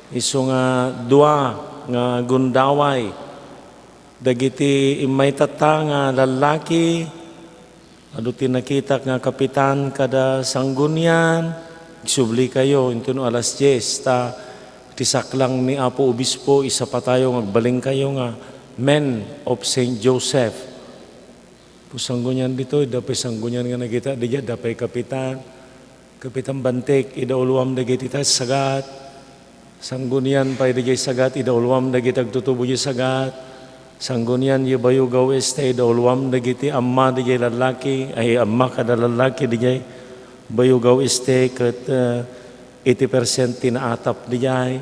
Isu nga dua nga gundaway dagiti imay tata nga lalaki adu tinakita nga kapitan kada sanggunyan isubli kayo into no alas 10 ta tisaklang ni Apo Obispo isa pa tayo magbaling kayo nga Men of St. Joseph pusanggunyan dito dapay sanggunyan nga nakita diya dapay kapitan Bantik idauluam dagiti ta sagat sanggunian pa idigay sagat idaulwam dagiti agtutubo yu sagat sanggunian yu bayugaw este idaulwam dagiti amma digay lalaki ay amma kada lalaki digay bayugaw este ket 80% tinaatap digay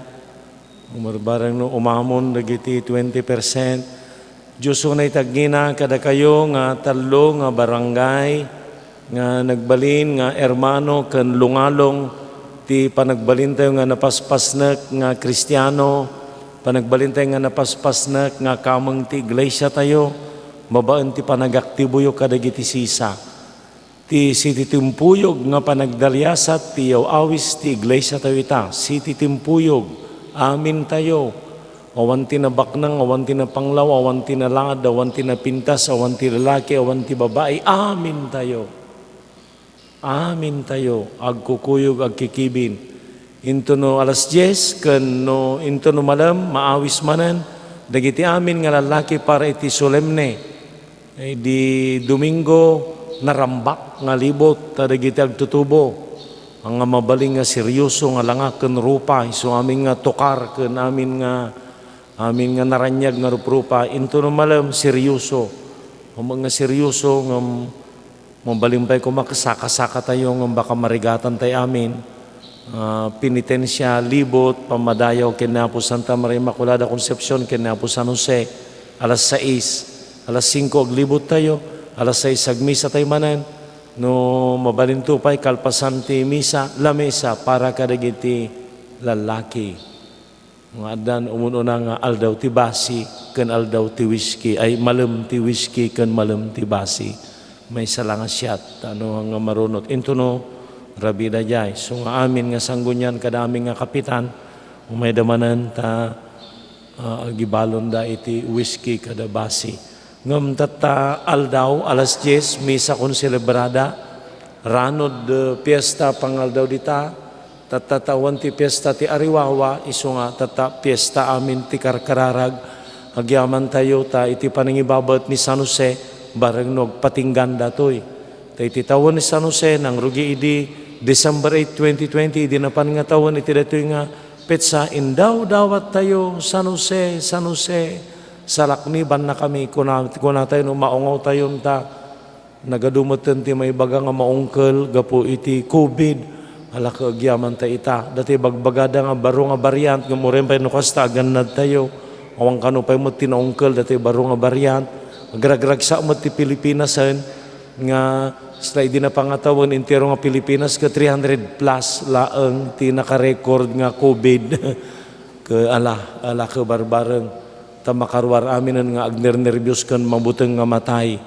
umarbarang no umamon dagiti 20%. Diyos unay taggina kada kayo nga talo nga barangay nga nagbalin nga ermano ken lungalong ti panagbalin tayo nga napaspasnek nga Kristiyano, panagbalin tayo nga napaspasnek nga kamang ti iglesia tayo, mabaan ti panagaktibo yu kadagiti sisa. Ti sititimpuyog nga panagdalyasat ti awis ti iglesia tayo ita, sititimpuyog, amin tayo. Awan ti nabaknang, awan ti napanglaw, awan ti nalangad, awan ti napintas, awan ti lalaki, awan ti babae, amin tayo. Amin tayo, agkukuyog, agkikibin. Into no alas 10, ken no into no malam, maawis manan, dagiti amin nga lalaki para iti solemne. Di Domingo, narambak nga libot, dagiti agtutubo. Ang mabaling nga seryoso nga langa ken rupa, iso amin nga tukar, ken amin nga naranyag nga rupa. Into no malam, seryoso. Ang mga seryoso nga mabalimpay ko makasaka-saka tayo ng baka marigatan tayo amin. Penitensya, libot, pamadayaw, kinapo Santa Maria Immaculada Concepcion, kinapo San Jose. Alas 6, alas 5, aglibot tayo. Alas 6, agmisa tayo manan. No mabalintupay, kalpasan ti misa, lamesa, para kadagiti lalaki. Mga adan, umununa nga aldaw ti basi, ken aldaw ti whiskey, ay malam ti whiskey, ken malam ti basi. May salangan siyat, ano nga marunot. Into no, rabida jay. So nga amin nga sanggunyan, kadaming nga kapitan, umay damanan ta gibalon da iti whiskey kada basi. Ngam tata aldaw, alas 10, misa kon celebrada, ranod fiesta pangaldaw dita, tatatawan ti fiesta ti Ariwawa, iso nga tata fiesta amin ti Karkararag, agyaman tayo ta iti panangibabat ni San Jose, bareng patinggan datoy. Tay titawon ni San Jose nang rugi idi December 8, 2020 idi napan nga tawon iti datoy nga petsa indaw dawat tayo San Jose salakniban na kami kuna tayo no maungaw tayo ta nagadumeten ti may baga nga maungkel gapo iti COVID ala kaagyaman ta ita dati bagbagada nga baro nga variant nga morempay no kasta ganad tayo awang kano pay mo tinaungkel dati baro nga variant agragrag sa mo ti Pilipinasan nga slide din na pangatawon intero nga Pilipinas ka 300 plus laeng ti nakarecord nga COVID ke ala ke barbareng ta makarwar aminan nga agner nervyos kan mabuteng nga matay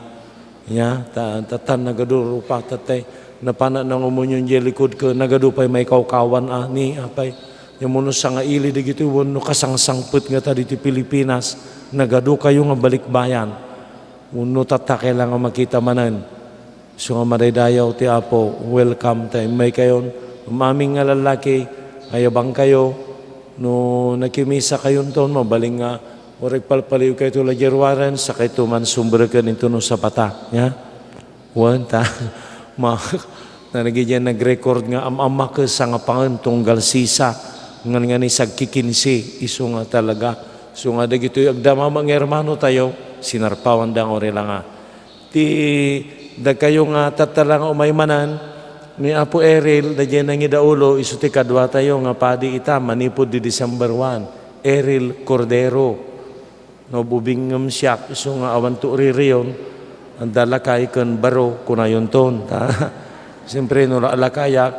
nya tatan nagadu rupa tatay napana nang umunyon jelikod ke nagadu pay may kawkawan ni apay yung muno sa nga ili digiti won no kasangsangput nga ta diti Pilipinas nagadu kayo nga balikbayan uno tata kailangan makita manan. So nga madaydayaw ti Apo, welcome tayo. May kayon, Maming nga lalaki, ayabang kayo, no nakimisa kayon ton, mabaling nga, orek palpaliw kayo tula jerwaran, sa kayo tuman sumberkan ito no sa pata. Ya? Wanta, na nagigyan nag-record nga ama ka sa nga pangan tunggal sisa, nga ni sagkikinsi, iso nga talaga. So nga dagito yung agdama mga hermano tayo, sinarpawan dang ori lang nga. Ti, da kayo nga tatalang umaymanan, ni Apo Eril, da dyan ang idaulo, iso ti kadwa tayo nga padi ita, manipod di December 1, Eril Cordero. No, bubingam siya, iso nga awan to ririyon, ang dalakay kan baro, kunayon ton. Siyempre, no, alakayak,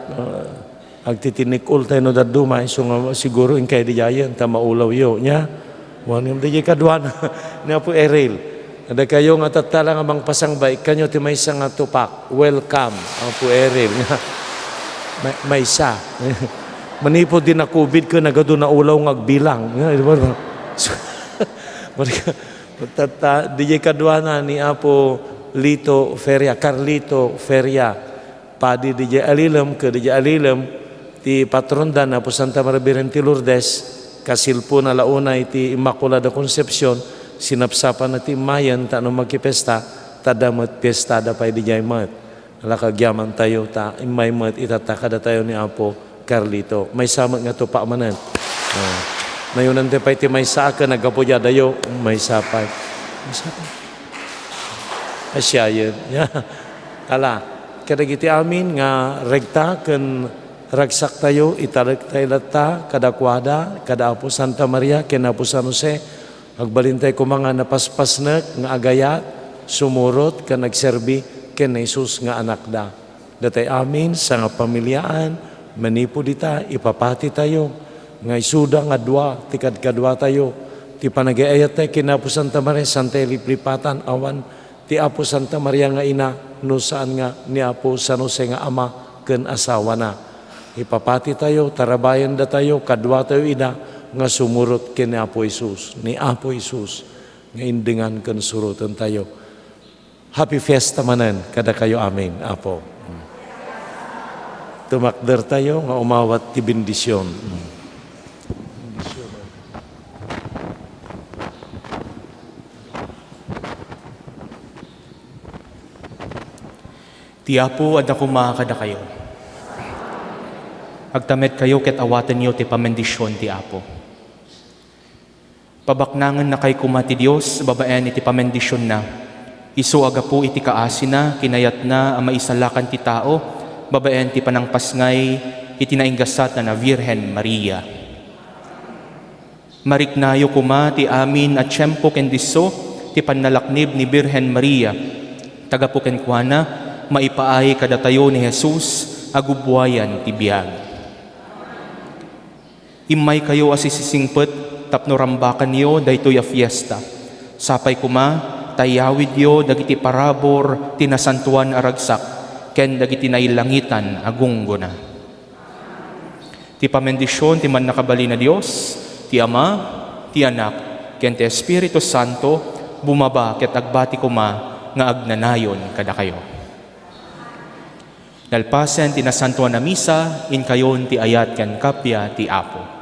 agtitinikul tayo no daduma, iso nga siguro in kay di jayan, maulaw yo, niya. Wanam di kadwa ni Apo Eril. Ada kayo nga tatala nga bang pasangbay, kanyo ti may isa nga tupak, welcome, ang po Eril. may isa. Manipod din na COVID ka, nagado na ulaw nga agbilang. Di kadwa na ni Apo Lito Feria, Carlito Feria, padi di alilem, ke di alilem, ti patrondan na po Santa Maria Virgen ti Lourdes, kasilpo na launa iti Immaculada Concepcion, sinapsapan natin mayan, tanong magkipesta, tadamat pesta da pa'y di jay mat. Alakagyaman tayo, may mat, itatakada tayo ni Apo Carlito. May samat nga to pa manan. Nayunan te pa'y ti may saka, nagkapuya dayo, may sapay. May sapay. Asyayan. Ala, kadagiti amin nga regta, kan ragsak tayo, italag tayo lata, kadakwada, kada Apo Santa Maria, kina Apo San Jose, agbalintay ko mga napaspasnak nga agayat, sumurot ka nagserbi ken Jesus nga anak da. Datay amin sa nga pamilyaan, manipo dita, ipapati tayo, nga isuda nga dua, tikad kadwa tayo, ti panagayayat tayo kina Apo Santa Maria, Santa Liplipatan, awan, ti Apo Santa Maria nga ina, no saan nga ni Apo San Jose nga ama, ken asawa na. Ipapati tayo, tarabayan da tayo, kadwa tayo ina, nga sumurot kini Apo Isus, ni Apo Isus, nga indingan kan surutan tayo. Happy Fiesta manan, kada kayo amin, Apo. Tumakder tayo, nga umawat ti bendisyon. Ti Apo, adda kumakada kayo. Agtamet kayo ket awatan niyo ti pamendisyon ti Apo. Pabaknangan na kay kumati Diyos, babaen iti pamendisyon na. Isu aga po iti kaasi na, kinayat na ang maisalakan ti tao, babaen ti panangpasngay, iti nainggasat na Virgen Maria. Mariknayo kuma ti amin at tiyempo ken diso, ti panalaknib ni Virgen Maria. Taga po ken kuana, maipaay kadatayo ni Jesus, agubwayan ti biyag. Imay kayo asisisingpet, tapno rambakan niyo daytoy a fiesta. Sapay kuma, tayawid yo dagiti parabor tinasantuan aragsak, ken dagiti nailangitan agunggo na. Ti pamendisyon ti man nakabali na Dios, ti Ama, ti Anak, ken ti Espiritu Santo, bumaba ket agbati kuma nga agnanayon kada kayo. Nalpasen ti nasantuan na misa, in kayon ti ayat ken kapya ti Apo.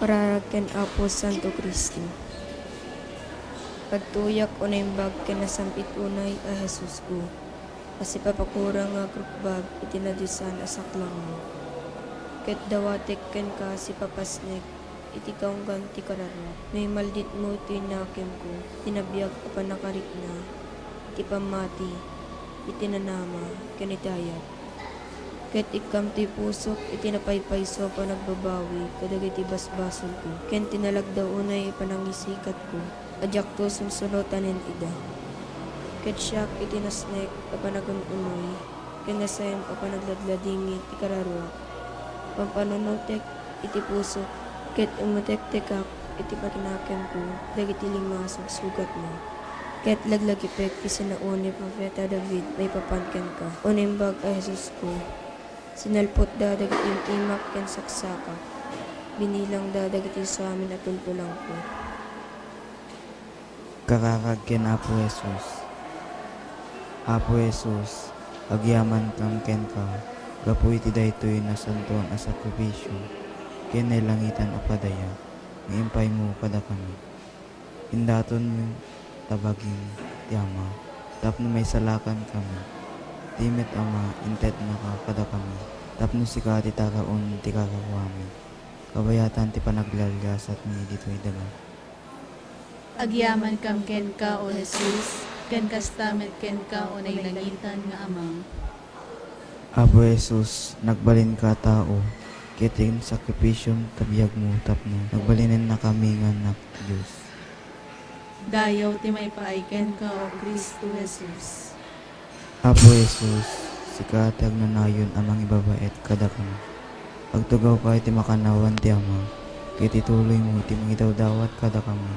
Kararag ken Apo Santo Cristo. Pagtuyak unay bag ken nasampit unay a Jesus ko. Kasi papakurang nga krukbag itinadusan asaklang mo. Ket dawatek ken ka si papasnek iti kaunggan ti kararo. May maldit mo tinakim ko, tinabiyag ka pa nakarik na, iti pamati, iti nanama, ken itayat. Ket ikam ti pusok, iti napaypayso pa nagbabawi, kadag iti basbasol ko. Ken tinalagdaw unay ipanangisikat ko, adyak to sumsulotanin ida. Ket siyak iti nasnek, kapanagununoy, ken nasayam kapanagladladingit ti kararwa. Pampanunutek, iti pusok, ket umutek-tekak, iti pakinakem ko, dagiti lima sugat mo. Ket laglagipek, isinauni Propeta David, may papanken ka. Unimbag a Jesus ko, sinalpot da dagiti imak ken saksaka. Binilang da dagiti sa amin at tultulang ko. Kararag ken Apo Jesus. Apo Jesus, agyaman kang ken ka, gapu iti daytoy na santuan a sakripisyo, ken langitan a padaya, ngaimpay mo kada kami. Indaton mo tabagin ti Ama, tapno may salakan kami. Timet Ama, intet na ka kada kami, tapno sika ti taraon ti kakakwami. Kabayatan ti panaglalgasat mi dito'y dala. Agyaman kam ken ka o Jesus, ken kastamet ken ka o langitan nga Amang. Apo Jesus, nagbalin ka tao, kiting sakripisyong tabiyag mo tapno, nagbalinin na kami nga anak Diyos. Dayaw ti may paaiken ka o Kristo Jesus. Apo Jesus, sikatag na nayon amang ibabait kada kami. Pagtugaw ka iti makanawan ti Ama, kiti tuloy mo iti mangidawdawat kada kami,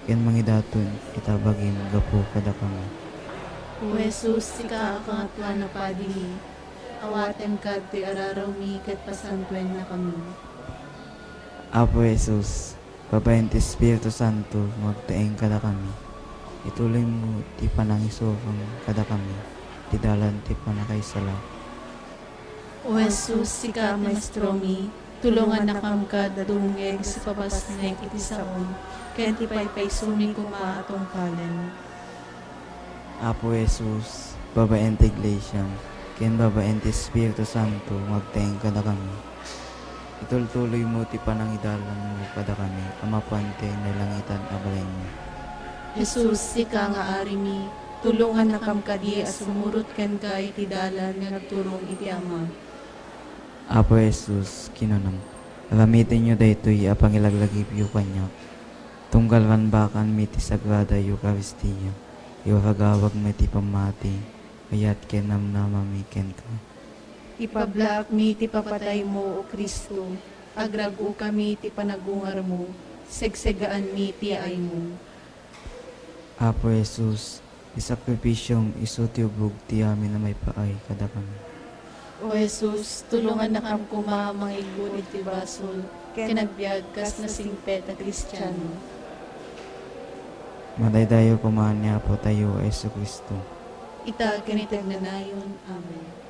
ken mangidaton itabagin gapo kada kami. O Jesus, sika akangatwa na padi, awatem ka ti araraw mi ket pasantuen na kami. Apo Jesus, babayan ti Espiritu Santo, magtaeng kada kami. Ituloy mo ti panangisokang kada kami, ti dalan ti panakaisala. O Jesus, sika maestro mi, tulungan na kam ka dadungeg sa papasnek iti saon, ken ti paypaysumi kuma atong kalen. Apo Jesus, babayan ti Iglesia, ken babayan ti Espiritu Santo, magtaeng kada kami. Itultuloy mo ti panangidalan mo kada kami, amapante na langitan abalay mo. Jesus, sika nga ari mi, tulungan na kam kadi as sumurot ken ka iti dalan nga nagturong iti Ama. Apo Jesus, kinunam, gamitin nyo daytoy apang ilaglagipyo kanya. Tunggalwan bakan mi ti Sagrada Eucharistia, iwaragawag mi ti pamati, kayat ken namnamami ken ka. Ipablaak mi ti papatay mo, O Kristo, agrago kami ti panagungar mo, segsegaan mi ti ay mo. Apo Jesus, isakripisyong isutiubog ti amin na may paay kada kami. O Jesus, tulungan na kam kuma mga igunit ti basol, kinagbiag kas na singpet na Kristiyano. Madaydayo kumahan niya po tayo, Yesu Kristo. Ita ganitag na nayon. Amen.